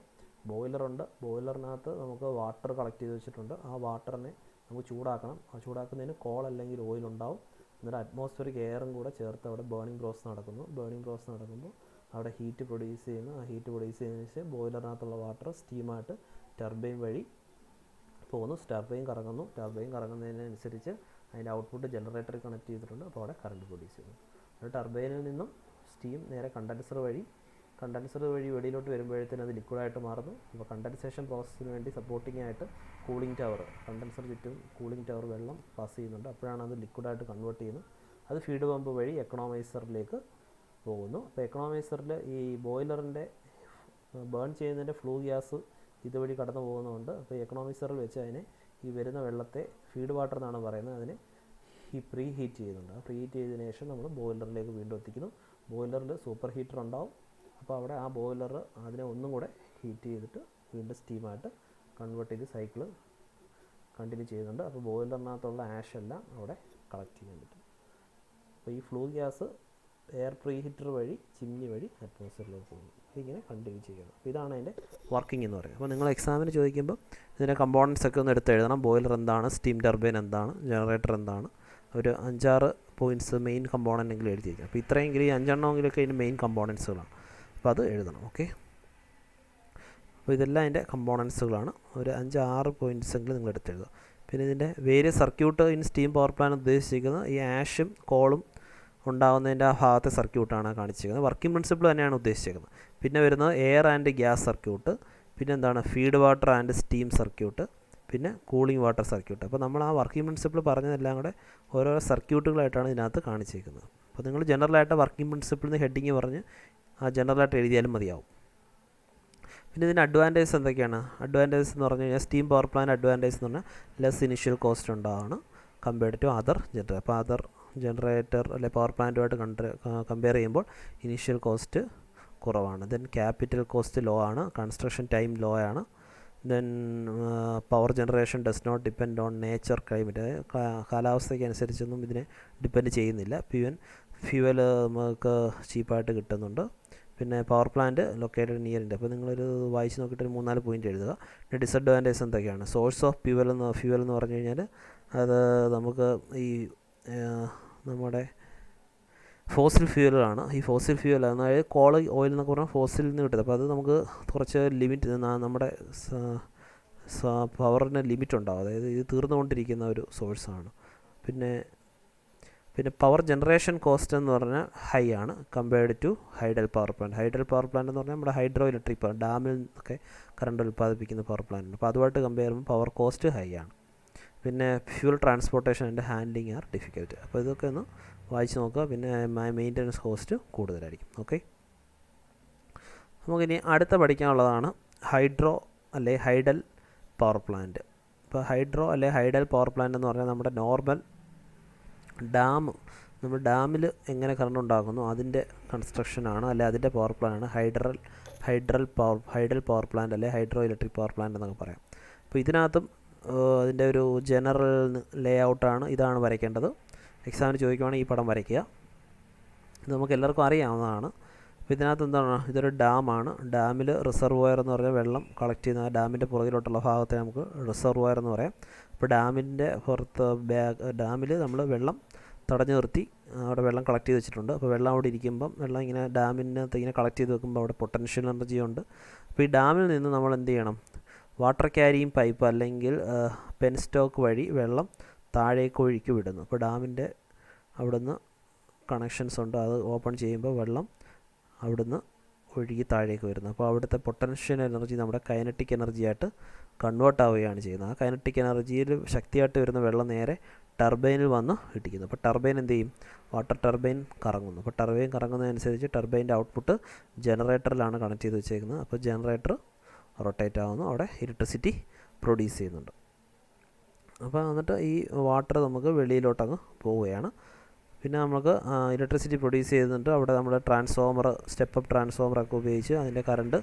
A: ബോയിലറുണ്ട്. ബോയിലറിനകത്ത് നമുക്ക് വാട്ടർ കളക്ട് ചെയ്ത് വെച്ചിട്ടുണ്ട്. ആ വാട്ടറിനെ നമുക്ക് ചൂടാക്കണം. ആ ചൂടാക്കുന്നതിന് കോൾ അല്ലെങ്കിൽ ഓയിൽ ഉണ്ടാവും. എന്നിട്ട് അറ്റ്മോസ്ഫിയറിക് എയറും കൂടെ ചേർത്ത് അവിടെ ബേണിംഗ് പ്രോസസ്സ് നടക്കുന്നു. ബേണിംഗ് പ്രോസസ്സ് നടക്കുമ്പോൾ അവിടെ ഹീറ്റ് പ്രൊഡ്യൂസ് ചെയ്യുന്നു. ആ ഹീറ്റ് പ്രൊഡ്യൂസ് ചെയ്യുന്നതിന് ശേഷം ബോയിലറിനകത്തുള്ള വാട്ടർ സ്റ്റീമായിട്ട് ടർബൈൻ വഴി പോകുന്നു. ടർബൈൻ കറങ്ങുന്നു. ടർബൈൻ കറങ്ങുന്നതിനനുസരിച്ച് അതിൻ്റെ ഔട്ട്പുട്ട് ജനറേറ്ററിൽ കണക്ട് ചെയ്തിട്ടുണ്ട്. അപ്പോൾ അവിടെ കറണ്ട് പ്രൊഡ്യൂസ് ചെയ്യുന്നു. അത് ടർബൈനിൽ നിന്നും സ്റ്റീം നേരെ കണ്ടൻസർ വഴി വെളിയിലോട്ട് വരുമ്പോഴത്തേനും അത് ലിക്വിഡായിട്ട് മാറുന്നു. അപ്പോൾ കണ്ടൻസേഷൻ പ്രോസസ്സിന് വേണ്ടി സപ്പോർട്ടിംഗ് ആയിട്ട് കൂളിംഗ് ടവർ, കണ്ടൻസർ ചുറ്റും കൂളിംഗ് ടവർ വെള്ളം പാസ് ചെയ്യുന്നുണ്ട്. അപ്പോഴാണ് അത് ലിക്വിഡായിട്ട് കൺവേർട്ട് ചെയ്യുന്നത്. അത് ഫീഡ് പമ്പ് വഴി എക്കണോമൈസറിലേക്ക് പോകുന്നു. അപ്പോൾ എക്കണോമൈസറിൽ ഈ ബോയിലറിൻ്റെ ബേൺ ചെയ്യുന്നതിൻ്റെ ഫ്ലൂ ഗ്യാസ് ഇതുവഴി കടന്നു പോകുന്നതുകൊണ്ട് അപ്പോൾ എക്കണോമൈസറിൽ വെച്ച് അതിനെ ഈ വരുന്ന വെള്ളത്തെ ഫീഡ് വാട്ടർ എന്നാണ് പറയുന്നത്, അതിനെ പ്രീ ഹീറ്റ് ചെയ്യുന്നുണ്ട്. ആ പ്രീ ഹീറ്റ് ചെയ്തതിന് ശേഷം നമ്മൾ ബോയിലറിലേക്ക് വീണ്ടും എത്തിക്കുന്നു. ബോയിലറിൽ സൂപ്പർ ഹീറ്റർ ഉണ്ടാവും. അപ്പോൾ അവിടെ ആ ബോയിലർ അതിനെ ഒന്നും കൂടെ ഹീറ്റ് ചെയ്തിട്ട് വീണ്ടും സ്റ്റീമായിട്ട് കൺവേർട്ട് ചെയ്ത് സൈക്കിൾ കണ്ടിന്യൂ ചെയ്യുന്നുണ്ട്. അപ്പോൾ ബോയിലറിനകത്തുള്ള ആഷ് എല്ലാം അവിടെ കളക്ട് ചെയ്യാൻ പറ്റും. അപ്പോൾ ഈ flue gas air pre heater വഴി ചിമ്നി വഴി അറ്റ്മോസ്ഫിയറിലേക്ക് പോകുന്നു. ഇങ്ങനെ കണ്ടിന്യൂ ചെയ്യണം. അപ്പോൾ ഇതാണ് അതിൻ്റെ വർക്കിംഗ് എന്ന് പറയുന്നത്. അപ്പോൾ നിങ്ങൾ എക്സാമിന് ചോദിക്കുമ്പോൾ ഇതിൻ്റെ കമ്പോണൻസ് ഒക്കെ ഒന്ന് എടുത്ത് എഴുതണം. ബോയിലർ എന്താണ്, സ്റ്റീം ടർബൈൻ എന്താണ്, ജനറേറ്റർ എന്താണ്, ഒരു 5-6 പോയിൻറ്റ്സ് മെയിൻ കമ്പോണൻ്റ് എങ്കിലും എഴുതിയിരിക്കും. അപ്പോൾ ഇത്രയെങ്കിലും ഈ 5 എണ്ണമെങ്കിലൊക്കെ ഇതിൻ്റെ മെയിൻ കമ്പോണൻസുകളാണ്. അപ്പോൾ അത് എഴുതണം. ഓക്കെ, അപ്പോൾ ഇതെല്ലാം അതിൻ്റെ കമ്പോണൻസുകളാണ്. ഒരു 5-6 പോയിൻറ്റ്സ് എങ്കിലും നിങ്ങൾ എടുത്തെഴുതുക. പിന്നെ ഇതിൻ്റെ various circuit in steam power plant ഉദ്ദേശിക്കുന്നത് ഈ ആഷും കോളും ഉണ്ടാകുന്നതിൻ്റെ ആ ഭാഗത്തെ സർക്യൂട്ടാണ് കാണിച്ചിരിക്കുന്നത്. വർക്കിംഗ് പ്രിൻസിപ്പിൾ തന്നെയാണ് ഉദ്ദേശിച്ചിരിക്കുന്നത്. പിന്നെ വരുന്നത് എയർ ആൻഡ് ഗ്യാസ് സർക്യൂട്ട്, പിന്നെ എന്താണ് feed water and steam circuit, പിന്നെ കൂളിംഗ് വാട്ടർ സർക്യൂട്ട്. അപ്പോൾ നമ്മൾ ആ വർക്കിംഗ് പ്രിൻസിപ്പിൾ പറഞ്ഞതെല്ലാം കൂടെ ഓരോ സർക്യൂട്ടുകളായിട്ടാണ് ഇതിനകത്ത് കാണിച്ചിരിക്കുന്നത്. അപ്പോൾ നിങ്ങൾ ജനറലായിട്ട് വർക്കിംഗ് പ്രിൻസിപ്പിളിന് ഹെഡിങ് പറഞ്ഞ് ആ ജനറലായിട്ട് എഴുതിയാലും മതിയാവും. പിന്നെ ഇതിൻ്റെ അഡ്വാൻറ്റേജ് എന്തൊക്കെയാണ്? അഡ്വാൻറ്റേജ് എന്ന് പറഞ്ഞു കഴിഞ്ഞാൽ സ്റ്റീം പവർ പ്ലാന്റ് അഡ്വാൻറ്റേജ് എന്ന് പറഞ്ഞാൽ ലെസ് ഇനിഷ്യൽ കോസ്റ്റ് ഉണ്ടാവുകയാണ് കമ്പയർഡ് ടു അതർ ജനറേറ്റർ. അപ്പോൾ അതർ ജനറേറ്റർ അല്ലെ പവർ പ്ലാന്റുമായിട്ട് കമ്പയർ ചെയ്യുമ്പോൾ ഇനീഷ്യൽ കോസ്റ്റ് കുറവാണ്. ദെൻ ക്യാപിറ്റൽ കോസ്റ്റ് ലോ ആണ്, കൺസ്ട്രക്ഷൻ ടൈം ലോ ആണ്. Then power generation does not depend on nature climate, കാലാവസ്ഥയ്ക്ക് അനുസരിച്ചൊന്നും ഇതിനെ ഡിപ്പെൻഡ് ചെയ്യുന്നില്ല. ഫ്യൂവൽ നമുക്ക് ചീപ്പായിട്ട് കിട്ടുന്നുണ്ട്. പിന്നെ പവർ പ്ലാന്റ് ലൊക്കേറ്റഡ് നിയർ ഉണ്ട്. അപ്പോൾ നിങ്ങളൊരു വായിച്ച് നോക്കിയിട്ട് ഒരു 3-4 പോയിൻ്റ് എഴുതുക. പിന്നെ ഡിസഡ്വാൻറ്റേജ് എന്തൊക്കെയാണ്? സോഴ്സ് ഓഫ് ഫ്യൂവൽ എന്ന് പറഞ്ഞു കഴിഞ്ഞാൽ അത് നമുക്ക് ഈ നമ്മുടെ ഫോസിൽ ഫ്യൂവലാണ്. ഈ ഫോസിൽ ഫ്യൂവൽ അതായത് കോൾ ഓയിൽ എന്നൊക്കെ പറഞ്ഞാൽ ഫോസിൽ നിന്ന് കിട്ടുന്നത്. അപ്പോൾ അത് നമുക്ക് കുറച്ച് ലിമിറ്റ്, നമ്മുടെ പവറിന് ലിമിറ്റ് ഉണ്ടാവും. അതായത് ഇത് തീർന്നുകൊണ്ടിരിക്കുന്ന ഒരു സോഴ്സാണ്. പിന്നെ പവർ ജനറേഷൻ കോസ്റ്റ് എന്ന് പറഞ്ഞാൽ ഹൈ ആണ് compared to hydel power plant. Hydel power plant എന്ന് പറഞ്ഞാൽ നമ്മുടെ ഹൈഡ്രോ ഇലക്ട്രിക് പവർ, ഡാമിൽ നിന്നൊക്കെ കറണ്ട് ഉൽപ്പാദിപ്പിക്കുന്ന പവർ പ്ലാന്റ്. അപ്പോൾ അതുമായിട്ട് കമ്പയർ ചെയ്യുമ്പോൾ പവർ കോസ്റ്റ് ഹൈ ആണ്. പിന്നെ fuel transportation and handling R difficult. അപ്പോൾ ഇതൊക്കെ ഒന്ന് വായിച്ച് നോക്കുക. പിന്നെ മെയിൻ്റനൻസ് കോസ്റ്റ് കൂടുതലായിരിക്കും. ഓക്കെ, നമുക്കിനി അടുത്ത പഠിക്കാനുള്ളതാണ് ഹൈഡ്രോ അല്ലെ ഹൈഡൽ പവർ പ്ലാന്റ്. ഇപ്പോൾ ഹൈഡ്രോ അല്ലെ ഹൈഡൽ പവർ പ്ലാന്റ് എന്ന് പറഞ്ഞാൽ നമ്മുടെ നോർമൽ നമ്മൾ ഡാമിൽ എങ്ങനെ കറണ്ട് ഉണ്ടാക്കുന്നു അതിൻ്റെ കൺസ്ട്രക്ഷനാണ്, അല്ലെ അതിൻ്റെ പവർ പ്ലാനാണ് ഹൈഡൽ പവർ പ്ലാന്റ് അല്ലെ ഹൈഡ്രോ ഇലക്ട്രിക് പവർ പ്ലാന്റ് എന്നൊക്കെ പറയാം. അപ്പോൾ ഇതിനകത്തും അതിൻ്റെ ഒരു ജനറൽ ലേ ഔട്ടാണ്, ഇതാണ് വരയ്ക്കേണ്ടത്. എക്സാമിന് ചോദിക്കുവാണെങ്കിൽ ഈ പടം വരയ്ക്കുക. ഇത് നമുക്ക് എല്ലാവർക്കും അറിയാവുന്നതാണ്. അപ്പോൾ ഇതിനകത്ത് എന്താണ്, ഇതൊരു ഡാമാണ്. ഡാമിൽ റിസർവോയർ എന്ന് പറഞ്ഞാൽ വെള്ളം കളക്ട് ചെയ്യുന്ന ഡാമിൻ്റെ പുറകിലോട്ടുള്ള ഭാഗത്തെ നമുക്ക് റിസർവോയർ എന്ന് പറയാം. അപ്പോൾ ഡാമിൻ്റെ പുറത്ത് ഡാമിൽ നമ്മൾ വെള്ളം തടഞ്ഞു നിർത്തി അവിടെ വെള്ളം കളക്ട് ചെയ്ത് വെച്ചിട്ടുണ്ട്. അപ്പോൾ വെള്ളം അവിടെ ഇരിക്കുമ്പം വെള്ളം ഇങ്ങനെ ഡാമിനകത്ത് ഇങ്ങനെ കളക്ട് ചെയ്ത് വെക്കുമ്പോൾ അവിടെ പൊട്ടൻഷ്യൽ എനർജി ഉണ്ട്. അപ്പോൾ ഈ ഡാമിൽ നിന്ന് നമ്മൾ എന്ത് ചെയ്യണം, വാട്ടർ ക്യാരിയിങ് പൈപ്പ് അല്ലെങ്കിൽ പെൻ സ്റ്റോക്ക് വഴി വെള്ളം താഴേക്ക് ഒഴുക്കി വിടുന്നു. അപ്പോൾ ഡാമിൻ്റെ അവിടുന്ന് കണക്ഷൻസ് ഉണ്ട്, അത് ഓപ്പൺ ചെയ്യുമ്പോൾ വെള്ളം അവിടുന്ന് ഒഴുകി താഴേക്ക് വരുന്നു. അപ്പോൾ അവിടുത്തെ പൊട്ടൻഷ്യൽ എനർജി നമ്മുടെ കൈനറ്റിക് എനർജിയായിട്ട് കൺവേർട്ട് ആവുകയാണ് ചെയ്യുന്നത്. ആ കൈനറ്റിക് എനർജിയിൽ ശക്തിയായിട്ട് വരുന്ന വെള്ളം നേരെ ടർബൈനിൽ വന്ന് ഇടിക്കുന്നു. അപ്പോൾ ടർബൈൻ എന്ത് ചെയ്യും, വാട്ടർ ടർബൈൻ കറങ്ങുന്നു. അപ്പോൾ ടർബൈൻ കറങ്ങുന്നതനുസരിച്ച് ടർബൈൻ്റെ ഔട്ട്പുട്ട് ജനറേറ്ററിലാണ് കണക്ട് ചെയ്ത് വെച്ചേക്കുന്നത്. അപ്പോൾ ജനറേറ്റർ റൊട്ടേറ്റ് ആവുന്നു, അവിടെ ഇലക്ട്രിസിറ്റി പ്രൊഡ്യൂസ് ചെയ്യുന്നുണ്ട്. അപ്പോൾ എന്നിട്ട് ഈ വാട്ടർ നമുക്ക് വെളിയിലോട്ടങ്ങ് പോവുകയാണ്. പിന്നെ നമുക്ക് ഇലക്ട്രിസിറ്റി പ്രൊഡ്യൂസ് ചെയ്തിട്ട് അവിടെ നമ്മുടെ ട്രാൻസ്ഫോമർ, സ്റ്റെപ്പ് ട്രാൻസ്ഫോമറൊക്കെ ഉപയോഗിച്ച് അതിൻ്റെ കറണ്ട്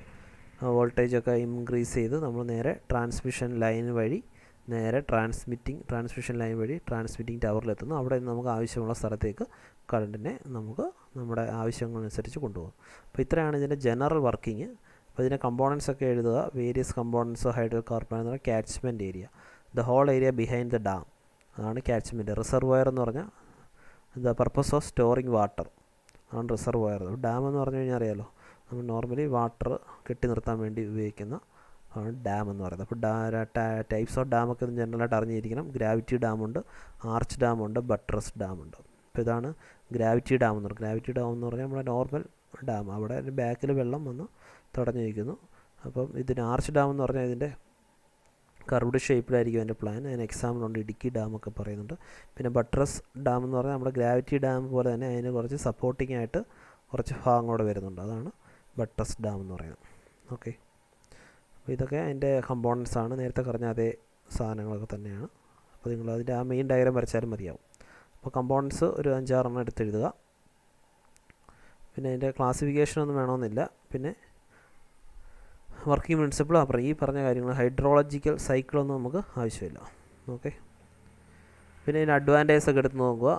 A: വോൾട്ടേജൊക്കെ ഇൻക്രീസ് ചെയ്ത് നമ്മൾ നേരെ ട്രാൻസ്മിഷൻ ലൈൻ വഴി ട്രാൻസ്മിറ്റിംഗ് ടവറിലെത്തുന്നു. അവിടെ നിന്ന് നമുക്ക് ആവശ്യമുള്ള സ്ഥലത്തേക്ക് കറണ്ടിനെ നമുക്ക് നമ്മുടെ ആവശ്യങ്ങളനുസരിച്ച് കൊണ്ടുപോകും. അപ്പോൾ ഇത്രയാണ് ഇതിൻ്റെ ജനറൽ വർക്കിംഗ്. അപ്പോൾ ഇതിൻ്റെ കമ്പോണൻസ് ഒക്കെ എഴുതുക. Various components hydel power plant എന്ന് പറഞ്ഞാൽ catchment area, the whole area behind the dam, അതാണ് ക്യാച്ച്മെൻറ്റ്. റിസർവോയർ എന്ന് പറഞ്ഞാൽ the purpose of storing water ആണ് റിസർവോയർ. ഡാം എന്ന് പറഞ്ഞു കഴിഞ്ഞാൽ അറിയാമല്ലോ, നമ്മൾ നോർമലി വാട്ടർ കെട്ടി നിർത്താൻ വേണ്ടി ഉപയോഗിക്കുന്ന ആണ് ഡാം എന്ന് പറയുന്നത്. അപ്പോൾ ടൈപ്സ് ഓഫ് ഡാമൊക്കെ ജനറലായിട്ട് അറിഞ്ഞിരിക്കണം. ഗ്രാവിറ്റി ഡാമുണ്ട്, ആർച്ച് ഡാമുണ്ട്, ബട്ട്രസ് ഡാമുണ്ട്. അപ്പോൾ ഇതാണ് ഗ്രാവിറ്റി ഡാം എന്ന് പറയുന്നത്. ഗ്രാവിറ്റി ഡാം എന്ന് പറഞ്ഞാൽ നമ്മുടെ നോർമൽ ഡാം, അവിടെ ബാക്കിൽ വെള്ളം വന്ന് തടഞ്ഞു നിൽക്കുന്നു. അപ്പം ഇതിന് ആർച്ച് ഡാം എന്ന് പറഞ്ഞാൽ ഇതിൻ്റെ കർവ്ഡ് ഷേപ്പിലായിരിക്കും അതിൻ്റെ പ്ലാൻ. അതിന് എക്സാമ്പിളുണ്ട്, ഇടുക്കി ഡാമൊക്കെ പറയുന്നുണ്ട്. പിന്നെ ബട്ട്രസ് ഡാം എന്ന് പറഞ്ഞാൽ നമ്മുടെ ഗ്രാവിറ്റി ഡാം പോലെ തന്നെ അതിന് കുറച്ച് സപ്പോർട്ടിംഗ് ആയിട്ട് കുറച്ച് ഭാഗങ്ങളോടെ വരുന്നുണ്ട്. അതാണ് ബട്ട്രസ് ഡാം എന്ന് പറയുന്നത്. ഓക്കെ, അപ്പോൾ ഇതൊക്കെ അതിൻ്റെ കമ്പോണൻസ് ആണ്. നേരത്തെ പറഞ്ഞ അതേ സാധനങ്ങളൊക്കെ തന്നെയാണ്. അപ്പോൾ നിങ്ങൾ അതിൻ്റെ ആ മെയിൻ ഡയഗ്രാം വരച്ചാലും മതിയാവും. അപ്പോൾ കമ്പോണൻസ് ഒരു 5-6 എടുത്തെഴുതുക. പിന്നെ അതിൻ്റെ ക്ലാസിഫിക്കേഷനൊന്നും വേണമെന്നില്ല. പിന്നെ വർക്കിംഗ് പ്രിൻസിപ്പിൾ അപ്പുറം ഈ പറഞ്ഞ കാര്യങ്ങൾ, ഹൈഡ്രോളജിക്കൽ സൈക്കിളൊന്നും നമുക്ക് ആവശ്യമില്ല. ഓക്കെ, പിന്നെ ഇതിന് അഡ്വാൻറ്റേജ് ഒക്കെ എടുത്ത് നോക്കുക.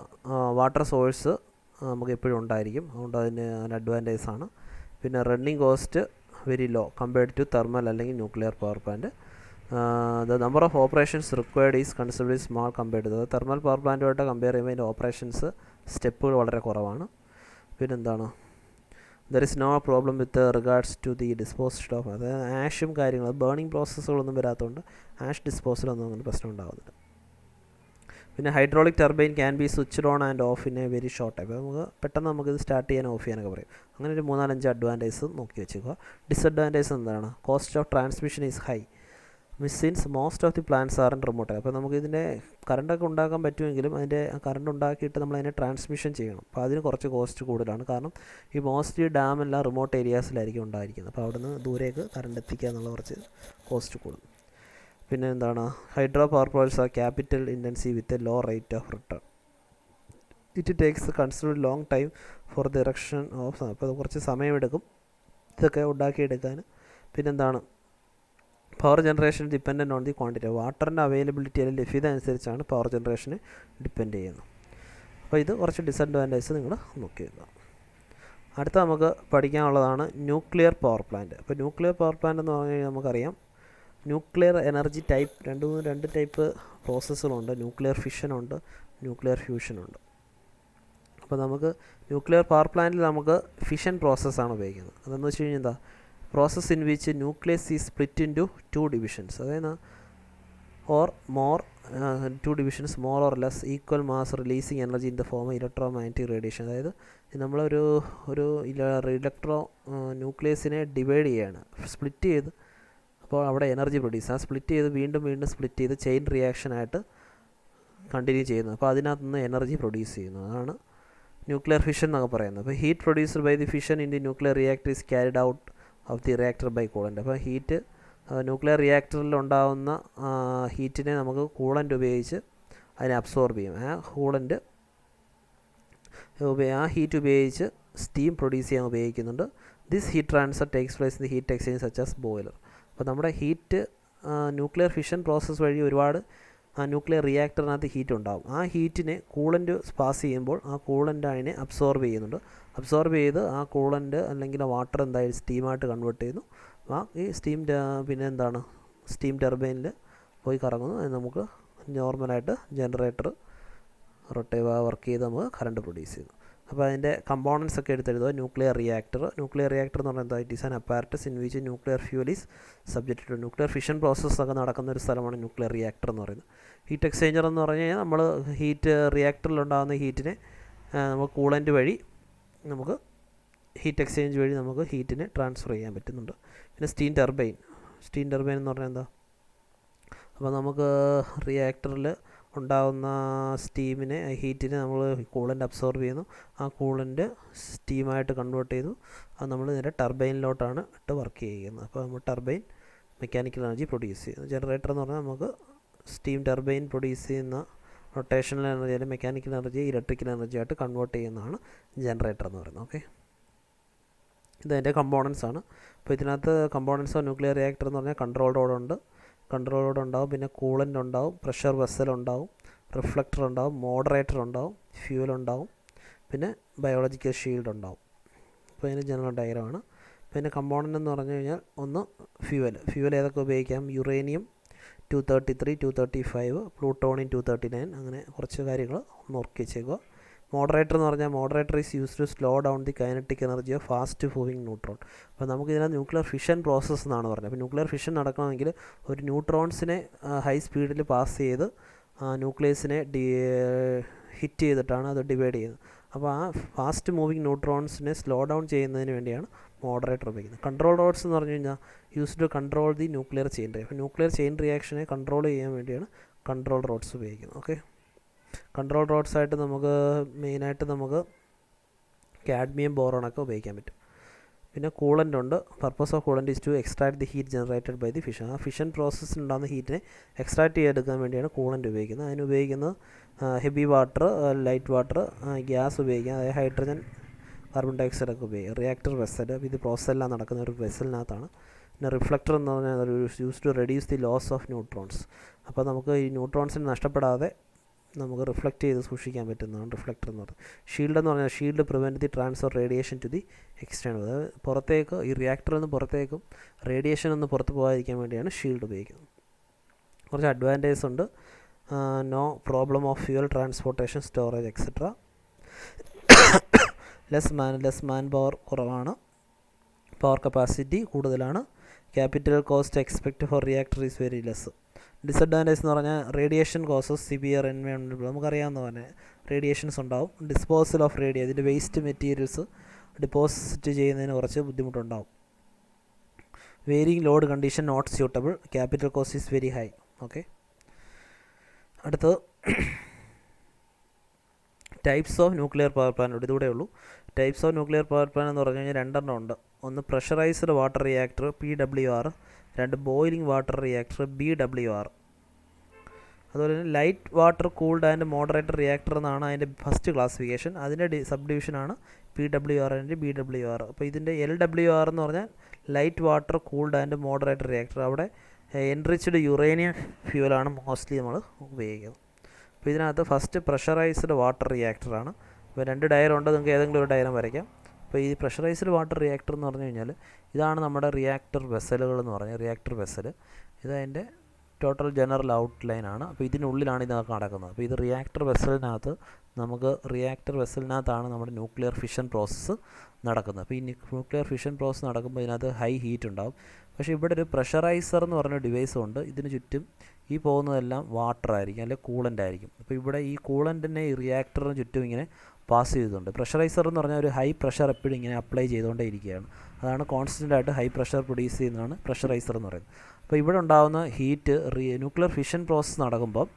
A: വാട്ടർ സോഴ്സ് നമുക്ക് എപ്പോഴും ഉണ്ടായിരിക്കും, അതുകൊണ്ട് അതിന് അഡ്വാൻറ്റേജ് ആണ്. പിന്നെ running cost very low compared to thermal അല്ലെങ്കിൽ nuclear power plant. The number of operations required is considerably small compared to thermal power പ്ലാന്റുമായിട്ട് കമ്പയർ ചെയ്യുമ്പോൾ അതിൻ്റെ ഓപ്പറേഷൻസ് സ്റ്റെപ്പുകൾ വളരെ കുറവാണ്. പിന്നെന്താണ്, there is no problem with regards to the disposed of, അതായത് ആഷും കാര്യങ്ങളും ബേണിംഗ് പ്രോസസ്സുകളൊന്നും വരാത്തതുകൊണ്ട് ആഷ് ഡിസ്പോസലൊന്നും അങ്ങനെ പ്രശ്നം ഉണ്ടാകുന്നില്ല. പിന്നെ hydraulic turbine can be switched on and of in A very short time. അപ്പോൾ നമുക്ക് പെട്ടെന്ന് നമുക്കിത് സ്റ്റാർട്ട് ചെയ്യാൻ ഓഫ് ചെയ്യാനൊക്കെ പറയും. അങ്ങനെ ഒരു 3-5 അഡ്വാൻറ്റേജ് നോക്കി വെച്ചേക്കുക. ഡിസഡ്വാൻറ്റേജ് എന്താണ്? Cost of transmission is high means most of the plants are in remote. അപ്പോൾ നമുക്ക് ഇതിൻ്റെ കറണ്ടൊക്കെ ഉണ്ടാക്കാൻ പറ്റുമെങ്കിലും അതിൻ്റെ കറണ്ട് ഉണ്ടാക്കിയിട്ട് നമ്മളതിനെ ട്രാൻസ്മിഷൻ ചെയ്യണം. അപ്പോൾ അതിന് കുറച്ച് കോസ്റ്റ് കൂടുതലാണ്. കാരണം ഈ മോസ്റ്റ്ലി ഡാമെല്ലാം റിമോട്ട് ഏരിയാസിലായിരിക്കും ഉണ്ടായിരിക്കുന്നത്. അപ്പോൾ അവിടുന്ന് ദൂരേക്ക് കറണ്ട് എത്തിക്കുക എന്നുള്ള കുറച്ച് കോസ്റ്റ് കൂടും. പിന്നെ എന്താണ്, hydro power plants are capital intensive with a low rate of return. It takes consider long time for the erection of, അപ്പോൾ കുറച്ച് സമയമെടുക്കും ഇതൊക്കെ ഉണ്ടാക്കിയെടുക്കാൻ. പിന്നെന്താണ്, power generation dependent on the quantity. വാട്ടറിൻ്റെ അവൈലബിലിറ്റി അല്ലെങ്കിൽ ലഭ്യത അനുസരിച്ചാണ് പവർ ജനറേഷന് ഡിപ്പെൻഡ് ചെയ്യുന്നത്. അപ്പോൾ ഇത് കുറച്ച് ഡിസഡ്വാൻറ്റേജ് നിങ്ങൾ നോക്കി വെക്കുക. അടുത്ത നമുക്ക് പഠിക്കാനുള്ളതാണ് ന്യൂക്ലിയർ പവർ പ്ലാന്റ്. അപ്പോൾ ന്യൂക്ലിയർ പവർ പ്ലാന്റ് എന്ന് പറഞ്ഞു കഴിഞ്ഞാൽ നമുക്കറിയാം ന്യൂക്ലിയർ എനർജി ടൈപ്പ് രണ്ട് ടൈപ്പ് പ്രോസസ്സുകളുണ്ട്. ന്യൂക്ലിയർ ഫിഷനുണ്ട്, ന്യൂക്ലിയർ ഫ്യൂഷനുണ്ട്. അപ്പോൾ നമുക്ക് ന്യൂക്ലിയർ പവർ പ്ലാന്റിൽ നമുക്ക് ഫിഷൻ പ്രോസസ്സാണ് ഉപയോഗിക്കുന്നത്. അതെന്ന് വെച്ച് കഴിഞ്ഞാൽ എന്താ, process in which nucleus is split into 2 divisions, അതായത് or more 2 divisions more or less equal mass releasing energy in the form electromagnetic radiation. അതായത് നമ്മളൊരു ഇലക്ട്രോ ന്യൂക്ലിയസിനെ ഡിവൈഡ് ചെയ്യാണ്, സ്പ്ലിറ്റ് ചെയ്ത്, അപ്പോൾ അവിടെ എനർജി പ്രൊഡ്യൂസ്, ആ സ്പ്ലിറ്റ് ചെയ്ത് വീണ്ടും സ്പ്ലിറ്റ് ചെയ്ത് ചെയിൻ റിയാക്ഷനായിട്ട് കണ്ടിന്യൂ ചെയ്യുന്നത്. അപ്പോൾ അതിനകത്ത് നിന്ന് എനർജി പ്രൊഡ്യൂസ് ചെയ്യുന്നു. അതാണ് ന്യൂക്ലിയർ ഫിഷൻ എന്നൊക്കെ പറയുന്നത്. അപ്പോൾ heat produced by the fission in the nuclear reactor is carried out of the reactor by coolant. അപ്പോൾ ഹീറ്റ് ന്യൂക്ലിയർ റിയാക്ടറിൽ ഉണ്ടാകുന്ന ഹീറ്റിനെ നമുക്ക് കൂളൻ്റ് ഉപയോഗിച്ച് അതിനെ അബ്സോർബ് ചെയ്യും. ആ ഹീറ്റ് ഉപയോഗിച്ച് സ്റ്റീം പ്രൊഡ്യൂസ് ചെയ്യാൻ ഉപയോഗിക്കുന്നുണ്ട്. This heat transfer takes place in the heat exchange such as boiler. അപ്പോൾ നമ്മുടെ ഹീറ്റ് ന്യൂക്ലിയർ ഫിഷൻ പ്രോസസ്സ് വഴി ഒരുപാട് ന്യൂക്ലിയർ റിയാക്ടറിനകത്ത് ഹീറ്റ് ഉണ്ടാകും. ആ ഹീറ്റിനെ കൂളൻ്റ് പാസ് ചെയ്യുമ്പോൾ ആ കൂളൻ്റ് അതിനെ അബ്സോർബ് ചെയ്യുന്നുണ്ട്. അബ്സോർബ് ചെയ്ത് ആ കൂളൻ്റ് അല്ലെങ്കിൽ വാട്ടർ എന്തായാലും സ്റ്റീമായിട്ട് കൺവേർട്ട് ചെയ്യുന്നു. ഈ സ്റ്റീം പിന്നെ എന്താണ്, സ്റ്റീം ടർബൈനിൽ പോയി കറങ്ങുന്നു. അത് നമുക്ക് നോർമലായിട്ട് ജനറേറ്റർ വർക്ക് ചെയ്ത് നമുക്ക് കറണ്ട് പ്രൊഡ്യൂസ് ചെയ്യുന്നു. അപ്പോൾ അതിൻ്റെ കമ്പോണൻസ് ഒക്കെ എടുത്തെഴുതുക. ന്യൂക്ലിയർ റിയാക്ടർ എന്ന് പറഞ്ഞാൽ എന്താ, it is an apparatus in which nuclear fuel is subject to nuclear fission പ്രോസസ്സൊക്കെ നടക്കുന്ന ഒരു സ്ഥലമാണ് ന്യൂക്ലിയർ റിയാക്ടർ എന്ന് പറയുന്നത്. ഹീറ്റ് എക്സ്ചേഞ്ചർ എന്ന് പറഞ്ഞു കഴിഞ്ഞാൽ നമ്മൾ റിയാക്ടറിലുണ്ടാകുന്ന ഹീറ്റിനെ നമുക്ക് കൂളൻ്റ് വഴി നമുക്ക് ഹീറ്റ് എക്സ്ചേഞ്ച് വഴി നമുക്ക് ഹീറ്റിനെ ട്രാൻസ്ഫർ ചെയ്യാൻ പറ്റുന്നുണ്ട്. പിന്നെ സ്റ്റീം ടർബൈൻ എന്ന് പറഞ്ഞാൽ എന്താ, അപ്പോൾ നമുക്ക് റിയാക്ടറിൽ ഉണ്ടാകുന്ന സ്റ്റീമിനെ, ഹീറ്റിനെ നമ്മൾ കൂളൻ്റ് അബ്സോർബ് ചെയ്യുന്നു. ആ കൂളൻ്റ് സ്റ്റീമായിട്ട് കൺവേർട്ട് ചെയ്തു അത് നമ്മൾ നേരെ ടർബൈനിലോട്ടാണ് ഇട്ട് വർക്ക് ചെയ്യുന്നത്. അപ്പോൾ നമ്മൾ ടർബൈൻ മെക്കാനിക്കൽ എനർജി പ്രൊഡ്യൂസ് ചെയ്യുന്നു. ജനറേറ്റർ എന്ന് പറഞ്ഞാൽ നമുക്ക് സ്റ്റീം ടർബൈൻ പ്രൊഡ്യൂസ് ചെയ്യുന്ന റൊട്ടേഷണൽ എനർജി അല്ലെങ്കിൽ മെക്കാനിക്കൽ എനർജി ഇലക്ട്രിക്കൽ എനർജി ആയിട്ട് കൺവേർട്ട് ചെയ്യുന്നതാണ് ജനറേറ്റർ എന്ന് പറയുന്നത്. ഓക്കെ, ഇതതിൻ്റെ കമ്പോണൻസ് ആണ്. അപ്പോൾ ഇതിനകത്ത് കമ്പോണൻസ് ഓഫ് ന്യൂക്ലിയർ റിയാക്ടർ എന്ന് പറഞ്ഞാൽ കൺട്രോൾ റോഡ് ഉണ്ടാവും, പിന്നെ കൂളൻ്റ് ഉണ്ടാവും, പ്രഷർ വെസൽ ഉണ്ടാവും, റിഫ്ലക്ടർ ഉണ്ടാവും, മോഡറേറ്റർ ഉണ്ടാവും, ഫ്യൂൽ ഉണ്ടാവും, പിന്നെ ബയോളജിക്കൽ ഷീൽഡ് ഉണ്ടാവും. അപ്പോൾ ഇതിന് ജനറൽ ഡയഗ്രമാണ്. പിന്നെ കമ്പോണൻ്റ് എന്ന് പറഞ്ഞു കഴിഞ്ഞാൽ ഒന്ന് ഫ്യൂവൽ ഏതൊക്കെ ഉപയോഗിക്കാം, യുറേനിയം 233, 235, പ്ലൂട്ടോണിയം 239, അങ്ങനെ കുറച്ച് കാര്യങ്ങൾ നോക്കി വെച്ചേക്കുക. മോഡറേറ്റർ എന്ന് പറഞ്ഞാൽ moderator is use to slow down the kinetic energy of fast moving neutron. അപ്പോൾ നമുക്ക് ഇതിനകത്ത് ന്യൂക്ലിയർ ഫിഷൻ പ്രോസസ്സ് എന്നാണ് പറഞ്ഞത്. അപ്പോൾ ന്യൂക്ലിയർ ഫിഷൻ നടക്കണമെങ്കിൽ ഒരു ന്യൂട്രോൺസിനെ ഹൈ സ്പീഡിൽ പാസ് ചെയ്ത് ന്യൂക്ലിയസിനെ ഹിറ്റ് ചെയ്തിട്ടാണ് അത് ഡിവൈഡ് ചെയ്യുന്നത്. അപ്പോൾ ആ ഫാസ്റ്റ് മൂവിങ് ന്യൂട്രോൺസിനെ സ്ലോ ഡൗൺ ചെയ്യുന്നതിന് വേണ്ടിയാണ് മോഡറേറ്റർ ഉപയോഗിക്കുന്നത്. കൺട്രോൾ റോഡ്സ് എന്ന് പറഞ്ഞു കഴിഞ്ഞാൽ use to control the nuclear chain reaction. അപ്പോൾ ന്യൂക്ലിയർ ചെയിൻ റിയാക്ഷനെ കൺട്രോൾ ചെയ്യാൻ വേണ്ടിയാണ് കൺട്രോൾ റോഡ്സ് ഉപയോഗിക്കുന്നത്. ഓക്കെ, കൺട്രോൾ റോഡ്സ് ആയിട്ട് നമുക്ക് മെയിനായിട്ട് നമുക്ക് കാഡ്മിയം ബോറോണൊക്കെ ഉപയോഗിക്കാൻ പറ്റും. പിന്നെ കൂളൻ്റ് ഉണ്ട്. Purpose of coolant is to extract the heat generated by the fission. ആ ഫിഷൻ പ്രോസസ്സിലുണ്ടാകുന്ന ഹീറ്റിനെ എക്സ്ട്രാക്ട് ചെയ്തെടുക്കാൻ വേണ്ടിയാണ് കൂളൻ്റ് ഉപയോഗിക്കുന്നത്. അതിന് ഉപയോഗിക്കുന്നത് heavy water, light water, gas ഉപയോഗിക്കാം, അതായത് ഹൈഡ്രജൻ, കാർബൺ ഡൈ ഓക്സൈഡ് ഒക്കെ ഉപയോഗിക്കും. റിയാക്ടർ വെസൽ, ഇത് പ്രോസസ്സെല്ലാം നടക്കുന്ന ഒരു വെസലിനകത്താണ്. പിന്നെ റിഫ്ലക്ടർ എന്ന് പറഞ്ഞാൽ use to reduce the loss of neutrons. അപ്പോൾ നമുക്ക് ഈ ന്യൂട്രോൺസിന് നഷ്ടപ്പെടാതെ നമുക്ക് റിഫ്ലക്റ്റ് ചെയ്ത് സൂക്ഷിക്കാൻ പറ്റുന്നതാണ് റിഫ്ലക്ടർ എന്ന് പറയുന്നത്. ഷീൽഡ് എന്ന് പറഞ്ഞാൽ shield prevent the transfer radiation to the external. അതായത് പുറത്തേക്ക് ഈ റിയാക്ടറിൽ നിന്ന് പുറത്തേക്കും റേഡിയേഷൻ ഒന്ന് പുറത്ത് പോകാതിരിക്കാൻ വേണ്ടിയാണ് ഷീൽഡ് ഉപയോഗിക്കുന്നത്. കുറച്ച് അഡ്വാൻറ്റേജസ് ഉണ്ട്. No problem of fuel transportation, storage etcetera. Less manpower കുറവാണ്. പവർ കപ്പാസിറ്റി കൂടുതലാണ്. Capital cost expect for reactor is very less. Disadvantage എന്ന് പറഞ്ഞാൽ റേഡിയേഷൻ കോസസ് സിവിയർ എൻവയോൺമെൻറ്റ്. നമുക്കറിയാവുന്ന പോലെ റേഡിയേഷൻസ് ഉണ്ടാവും. ഡിസ്പോസൽ ഓഫ് ഇതിൻ്റെ വേസ്റ്റ് മെറ്റീരിയൽസ് ഡിപ്പോസിറ്റ് ചെയ്യുന്നതിന് കുറച്ച് ബുദ്ധിമുട്ടുണ്ടാവും. Varying load condition not suitable. Capital cost is very high. Okay, അടുത്തത് types of nuclear power plant. ഇതുകൂടെ ഉള്ളൂ. Types of nuclear power plant എന്ന് പറഞ്ഞു കഴിഞ്ഞാൽ രണ്ടെണ്ണം ഉണ്ട്. ഒന്ന് പ്രഷറൈസ്ഡ് വാട്ടർ റിയാക്ടർ PWR, രണ്ട് ബോയിലിംഗ് വാട്ടർ റിയാക്ടർ BWR. അതുപോലെ തന്നെ light water cooled and moderator reactor എന്നാണ് അതിൻ്റെ ഫസ്റ്റ് ക്ലാസിഫിക്കേഷൻ. അതിൻ്റെ സബ് ഡിവിഷനാണ് PWR ആൻഡ് BWR. അപ്പോൾ ഇതിൻ്റെ LWR എന്ന് പറഞ്ഞാൽ light water cooled and moderator reactor. അവിടെ എൻറിച്ച്ഡ് യുറേനിയം ഫ്യൂവലാണ് മോസ്റ്റ്ലി നമ്മൾ ഉപയോഗിക്കുന്നത്. അപ്പോൾ ഇതിനകത്ത് ഫസ്റ്റ് പ്രഷറൈസ്ഡ് വാട്ടർ റിയാക്ടറാണ്. അപ്പോൾ രണ്ട് ഡയഗ്രം ഉണ്ട്, നിങ്ങൾക്ക് ഏതെങ്കിലും ഒരു ഡയഗ്രം വരയ്ക്കാം. അപ്പോൾ ഈ പ്രഷറൈസ്ഡ് വാട്ടർ റിയാക്ടർ എന്ന് പറഞ്ഞു കഴിഞ്ഞാൽ ഇതാണ് നമ്മുടെ റിയാക്ടർ വെസലുകൾ എന്ന് പറഞ്ഞാൽ റിയാക്ടർ വെസൽ. ഇതതിൻ്റെ ടോട്ടൽ ജനറൽ ഔട്ട്ലൈനാണ്. അപ്പോൾ ഇതിനുള്ളിലാണ് ഇതൊക്കെ നടക്കുന്നത്. അപ്പോൾ ഇത് റിയാക്ടർ വെസലിനകത്ത് റിയാക്ടർ വെസലിനകത്താണ് നമ്മുടെ ന്യൂക്ലിയർ ഫിഷൻ പ്രോസസ്സ് നടക്കുന്നത്. അപ്പോൾ ഈ ന്യൂക്ലിയർ ഫിഷൻ പ്രോസസ്സ് നടക്കുമ്പോൾ ഇതിനകത്ത് ഹൈ ഹീറ്റ് ഉണ്ടാകും. പക്ഷേ ഇവിടെ ഒരു പ്രഷറൈസർ എന്ന് പറഞ്ഞ ഡിവൈസും ഉണ്ട്. ഇതിന് ചുറ്റും ഈ പോകുന്നതെല്ലാം വാട്ടർ ആയിരിക്കും, അല്ലെങ്കിൽ കൂളൻ്റ് ആയിരിക്കും. അപ്പോൾ ഇവിടെ ഈ കൂളൻറ്റിനെ ഈ റിയാക്ടറിന് ചുറ്റും ഇങ്ങനെ പാസ് ചെയ്തുകൊണ്ട്
B: പ്രഷറൈസർ എന്ന് പറഞ്ഞാൽ ഒരു ഹൈ പ്രഷർ എപ്പോഴും ഇങ്ങനെ അപ്ലൈ ചെയ്തുകൊണ്ടേ ഇരിക്കുകയാണ്. അതാണ് കോൺസ്റ്റൻ്റ് ആയിട്ട് ഹൈ പ്രഷർ പ്രൊഡ്യൂസ് ചെയ്യുന്നതാണ് പ്രഷറൈസർ എന്ന് പറയുന്നത്. അപ്പോൾ ഇവിടെ ഉണ്ടാകുന്ന ഹീറ്റ് ന്യൂക്ലിയർ ഫിഷൻ പ്രോസസ്സ് നടക്കുമ്പോൾ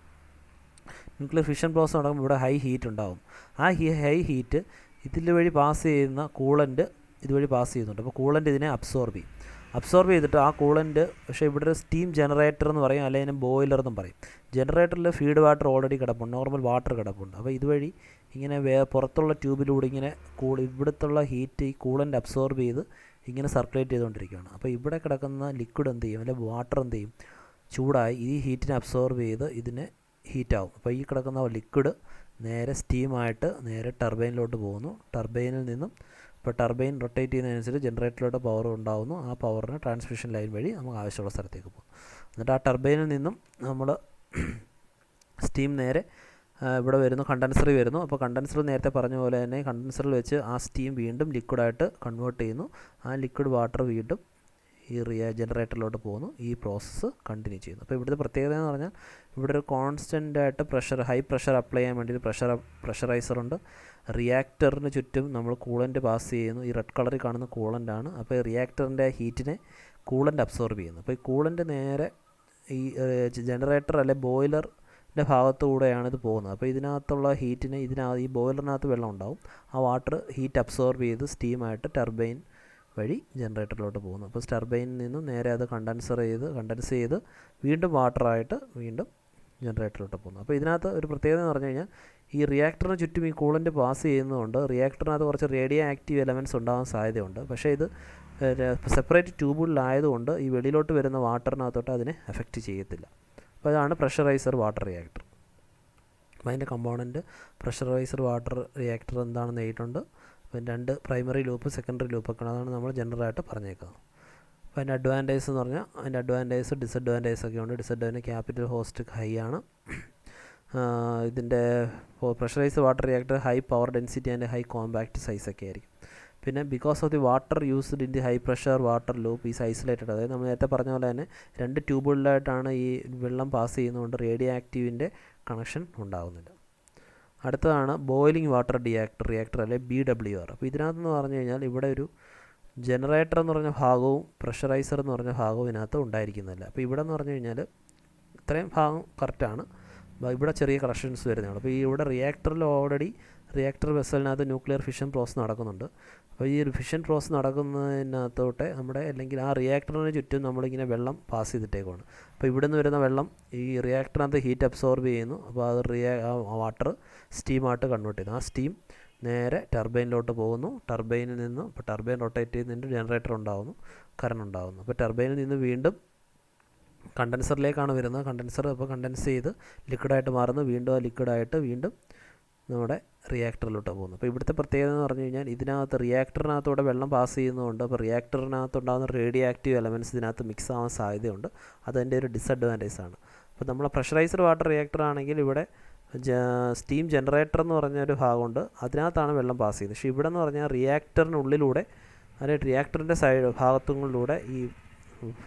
B: ഇവിടെ ഹൈ ഹീറ്റ് ഉണ്ടാകും. ആ ഹൈ ഹീറ്റ് ഇതിൽ വഴി പാസ് ചെയ്യുന്ന കൂളൻ്റ് ഇതുവഴി പാസ് ചെയ്യുന്നുണ്ട്. അപ്പോൾ കൂളൻ്റ് ഇതിനെ അബ്സോർബ് ചെയ്തിട്ട് ആ കൂളൻ്റ്, പക്ഷേ ഇവിടെ ഒരു സ്റ്റീം ജനറേറ്റർ എന്ന് പറയും, അല്ലെങ്കിൽ ബോയിലർ എന്നും പറയും. ജനറേറ്ററിൽ ഫീഡ് വാട്ടർ ഓൾറെഡി കിടപ്പുണ്ട്, നോർമൽ വാട്ടർ കിടപ്പുണ്ട്. അപ്പോൾ ഇതുവഴി ഇങ്ങനെ പുറത്തുള്ള ട്യൂബിലൂടെ ഇങ്ങനെ ഇവിടുത്തുള്ള ഹീറ്റ് ഈ കൂളൻ്റ് അബ്സോർബ് ചെയ്ത് ഇങ്ങനെ സർക്കുലേറ്റ് ചെയ്തുകൊണ്ടിരിക്കുകയാണ്. അപ്പോൾ ഇവിടെ കിടക്കുന്ന ലിക്വിഡ് എന്ത് ചെയ്യും, അല്ലെങ്കിൽ വാട്ടർ എന്ത് ചെയ്യും, ചൂടായി ഈ ഹീറ്റിനെ അബ്സോർബ് ചെയ്ത് ഇതിനെ ഹീറ്റാവും. അപ്പോൾ ഈ കിടക്കുന്ന ലിക്വിഡ് നേരെ സ്റ്റീമായിട്ട് നേരെ ടർബൈനിലോട്ട് പോകുന്നു. ടർബൈനിൽ നിന്നും ഇപ്പോൾ ടർബൈൻ റൊട്ടേറ്റ് ചെയ്യുന്നതനുസരിച്ച് ജനറേറ്ററിലോട്ട് പവർ ഉണ്ടാകുന്നു. ആ പവറിന് ട്രാൻസ്മിഷൻ ലൈൻ വഴി നമുക്ക് ആവശ്യമുള്ള സ്ഥലത്തേക്ക് പോകും. എന്നിട്ട് ആ ടർബൈനിൽ നിന്നും നമ്മൾ സ്റ്റീം നേരെ ഇവിടെ വരുന്നു, കണ്ടൻസറിൽ വരുന്നു. അപ്പോൾ കണ്ടൻസർ നേരത്തെ പറഞ്ഞ പോലെ തന്നെ കണ്ടൻസറിൽ വെച്ച് ആ സ്റ്റീം വീണ്ടും ലിക്വിഡായിട്ട് കൺവേർട്ട് ചെയ്യുന്നു. ആ ലിക്വിഡ് വാട്ടർ വീണ്ടും ഈ ജനറേറ്ററിലോട്ട് പോകുന്നു. ഈ പ്രോസസ്സ് കണ്ടിന്യൂ ചെയ്യുന്നു. അപ്പോൾ ഇവിടുത്തെ പ്രത്യേകത എന്ന് പറഞ്ഞാൽ ഇവിടെ ഒരു കോൺസ്റ്റൻ്റ് ആയിട്ട് ഹൈ പ്രഷർ അപ്ലൈ ചെയ്യാൻ വേണ്ടി പ്രഷറൈസറുണ്ട്. റിയാക്ടറിന് ചുറ്റും നമ്മൾ കൂളൻ്റ് പാസ് ചെയ്യുന്നു. ഈ റെഡ് കളറിൽ കാണുന്ന കൂളൻ്റാണ്. അപ്പോൾ റിയാക്ടറിൻ്റെ ഹീറ്റിനെ കൂളൻ്റ് അബ്സോർബ് ചെയ്യുന്നു. അപ്പോൾ ഈ കൂളൻ്റ് നേരെ ഈ ജനറേറ്റർ അല്ലെ ബോയിലറിൻ്റെ ഭാഗത്തുകൂടെയാണ് ഇത് പോകുന്നത്. അപ്പോൾ ഇതിനകത്തുള്ള ഹീറ്റിന് ഈ ബോയിലറിനകത്ത് വെള്ളം ഉണ്ടാവും. ആ വാട്ടർ ഹീറ്റ് അബ്സോർബ് ചെയ്ത് സ്റ്റീമായിട്ട് ടർബൈൻ വഴി ജനറേറ്ററിലോട്ട് പോകുന്നു. അപ്പോൾ ടർബൈനിൽ നിന്നും നേരെ അത് കണ്ടൻസ് ചെയ്ത് വീണ്ടും വാട്ടറായിട്ട് വീണ്ടും ജനറേറ്ററിലോട്ട് പോകുന്നു. അപ്പോൾ ഇതിനകത്ത് ഒരു പ്രത്യേകത എന്ന് പറഞ്ഞു കഴിഞ്ഞാൽ ഈ റിയാക്ടറിന് ചുറ്റും ഈ കൂളൻ്റ് പാസ് ചെയ്യുന്നതുകൊണ്ട് റിയാക്ടറിനകത്ത് കുറച്ച് റേഡിയോ ആക്റ്റീവ് എലമെൻറ്റ്സ് ഉണ്ടാകാൻ സാധ്യതയുണ്ട്. പക്ഷേ ഇത് സെപ്പറേറ്റ് ട്യൂബുകളിലായതുകൊണ്ട് ഈ വെളിയിലോട്ട് വരുന്ന വാട്ടറിനകത്തോട്ട് അതിനെ എഫക്റ്റ് ചെയ്യത്തില്ല. അപ്പോൾ അതാണ് പ്രഷറൈസർ വാട്ടർ റിയാക്ടർ. അപ്പോൾ അതിൻ്റെ കമ്പോണൻറ്റ് പ്രഷറൈസർ വാട്ടർ റിയാക്ടർ എന്താണെന്ന് എഴുതിയിട്ടുണ്ട്. അപ്പോൾ 2 പ്രൈമറി ലൂപ്പ്, സെക്കൻഡറി ലൂപ്പൊക്കെയാണ്. അതാണ് നമ്മൾ ജനറലായിട്ട് പറഞ്ഞേക്കുന്നത്. അപ്പോൾ അതിൻ്റെ അഡ്വാൻറ്റേജ് എന്ന് പറഞ്ഞാൽ അതിൻ്റെ ഡിസഡ്വാൻറ്റേജസ് ഒക്കെ ഉണ്ട്. ഡിസഡ്വാൻറ്റേജ് ക്യാപിറ്റൽ കോസ്റ്റ് ഹൈ ആണ്. ഇതിൻ്റെ pressurized water reactor high power density and high compact സൈസൊക്കെ ആയിരിക്കും. പിന്നെ because of the water used in the high pressure water loop is isolated. അതായത് നമ്മൾ നേരത്തെ പറഞ്ഞ പോലെ തന്നെ 2 ട്യൂബുകളിലായിട്ടാണ് ഈ വെള്ളം പാസ് ചെയ്യുന്നതുകൊണ്ട് റേഡിയോ ആക്റ്റീവിൻ്റെ കണക്ഷൻ ഉണ്ടാകുന്നില്ല. അടുത്തതാണ് ബോയിലിംഗ് വാട്ടർ റിയാക്ടർ അല്ലെങ്കിൽ BWR. അപ്പോൾ ഇതിനകത്തെന്ന് പറഞ്ഞു കഴിഞ്ഞാൽ ഇവിടെ ഒരു ജനറേറ്റർ എന്ന് പറഞ്ഞ ഭാഗവും പ്രഷറൈസർ എന്ന് പറഞ്ഞ ഭാഗവും ഇതിനകത്ത് ഉണ്ടായിരിക്കുന്നില്ല. അപ്പോൾ ഇവിടെ എന്ന് പറഞ്ഞു കഴിഞ്ഞാൽ ഇത്രയും ഭാഗം കറക്റ്റാണ്, ഇവിടെ ചെറിയ കറക്ഷൻസ് വരുന്നതാണ്. അപ്പോൾ ഈ ഇവിടെ റിയാക്ടർ വെസലിനകത്ത് ന്യൂക്ലിയർ ഫിഷൻ പ്രോസസ് നടക്കുന്നുണ്ട്. അപ്പോൾ ഈ ഫിഷൻ പ്രോസസ് നടക്കുന്നതിനകത്തോട്ട് അല്ലെങ്കിൽ ആ റിയാക്ടറിന് ചുറ്റും നമ്മളിങ്ങനെ വെള്ളം പാസ് ചെയ്തിട്ടേക്കുവാണ്. അപ്പോൾ ഇവിടെ നിന്ന് വരുന്ന വെള്ളം ഈ റിയാക്ടറിനകത്ത് ഹീറ്റ് അബ്സോർബ് ചെയ്യുന്നു. അപ്പോൾ അത് വാട്ടർ സ്റ്റീമായിട്ട് കൺവേർട്ട് ചെയ്യുന്നു. ആ സ്റ്റീം നേരെ ടർബൈനിലോട്ട് പോകുന്നു. ടർബൈനിൽ നിന്ന് ഇപ്പോൾ ടർബൈൻ റൊട്ടേറ്റ് ചെയ്യുന്നതിൻ്റെ ജനറേറ്റർ ഉണ്ടാകുന്നു, കറണ്ട് ഉണ്ടാകുന്നു. അപ്പോൾ ടർബൈനിൽ നിന്ന് വീണ്ടും കണ്ടൻസറിലേക്കാണ് വരുന്നത്. കണ്ടൻസർ അപ്പോൾ കണ്ടൻസ് ചെയ്ത് ലിക്വിഡായിട്ട് മാറുന്നു. വീണ്ടും ആ ലിക്വിഡായിട്ട് വീണ്ടും നമ്മുടെ റിയാക്ടറിലോട്ട് പോകുന്നു. അപ്പോൾ ഇവിടുത്തെ പ്രത്യേകത എന്ന് പറഞ്ഞു കഴിഞ്ഞാൽ ഇതിനകത്ത് റിയാക്ടറിനകത്തൂടെ വെള്ളം പാസ് ചെയ്യുന്നതുകൊണ്ട് അപ്പോൾ റിയാക്ടറിനകത്തുണ്ടാകുന്ന റേഡിയോ ആക്റ്റീവ് എലമെൻറ്റ്സ് ഇതിനകത്ത് മിക്സ് ആവാൻ സാധ്യതയുണ്ട്. അതതിൻ്റെ ഒരു ഡിസഡ്വാൻറ്റേജ് ആണ്. അപ്പോൾ നമ്മൾ പ്രഷറൈസ്ഡ് വാട്ടർ റിയാക്ടർ ആണെങ്കിൽ ഇവിടെ സ്റ്റീം ജനറേറ്റർ എന്ന് പറഞ്ഞൊരു ഭാഗമുണ്ട്, അതിനകത്താണ് വെള്ളം പാസ് ചെയ്യുന്നത്. പക്ഷേ ഇവിടെ എന്ന് പറഞ്ഞാൽ റിയാക്ടറിനുള്ളിലൂടെ അല്ലെങ്കിൽ റിയാക്ടറിൻ്റെ ഭാഗത്തുകളിലൂടെ ഈ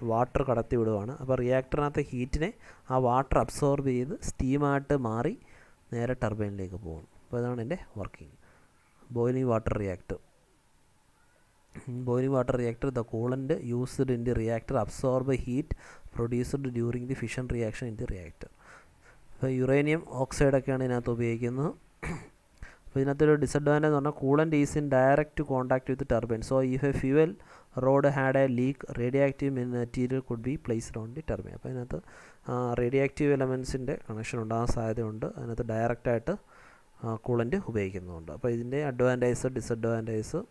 B: വാട്ടർ കടത്തി വിടുവാണ്. അപ്പോൾ റിയാക്ടറിനകത്തെ ഹീറ്റിനെ ആ വാട്ടർ അബ്സോർബ് ചെയ്ത് സ്റ്റീമായിട്ട് മാറി നേരെ ടർബൈനിലേക്ക് പോകും. അപ്പോൾ അതാണ് എൻ്റെ working. Boiling water reactor. The coolant used in the reactor absorb heat produced during the fission reaction in the reactor. അപ്പോൾ യുറേനിയം ഓക്സൈഡൊക്കെയാണ് ഇതിനകത്ത് ഉപയോഗിക്കുന്നത്. അപ്പോൾ ഇതിനകത്തൊരു ഡിസഡ്വാൻറ്റേജ് എന്ന് പറഞ്ഞാൽ coolant is in direct contact with turbine. So if A fuel road had A leak radio active material could be placed on the turbine. അപ്പോൾ ഇതിനകത്ത് radio active എലമെൻസിൻ്റെ connection ഉണ്ടാകാൻ സാധ്യതയുണ്ട്. അതിനകത്ത് ഡയറക്റ്റായിട്ട് കൂളൻ്റ് ഉപയോഗിക്കുന്നുണ്ട്. അപ്പോൾ ഇതിൻ്റെ അഡ്വാൻറ്റേജ് ഡിസഡ്വാൻറ്റേജ്.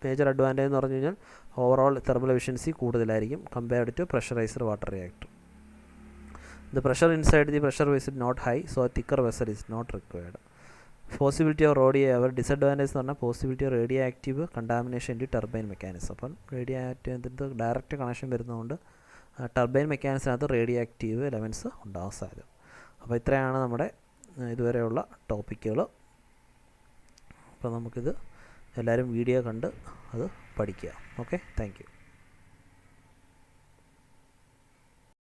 B: മേജർ അഡ്വാൻറ്റേജ് എന്ന് പറഞ്ഞു കഴിഞ്ഞാൽ ഓവറോൾ തെർമൽ എഫിഷ്യൻസി കൂടുതലായിരിക്കും compared to pressurised water reactor. The pressure inside the pressure vessel is not high, so a thicker vessel is not required. Possibility of disadvantage എന്ന് പറഞ്ഞാൽ possibility of radio active contamination in the turbine mechanism. അപ്പം radio active direct connection വരുന്നതുകൊണ്ട് turbine മെക്കാനിസത്തിനകത്ത് radio active elements ഉണ്ടാകാൻ സാധ്യത. അപ്പോൾ ഇത്രയാണ് നമ്മുടെ ഇതുവരെയുള്ള ടോപ്പിക്കുകൾ. അപ്പോൾ നമുക്കിത് എല്ലാവരും വീഡിയോ കണ്ട് അത് പഠിക്കുക. Okay, thank you.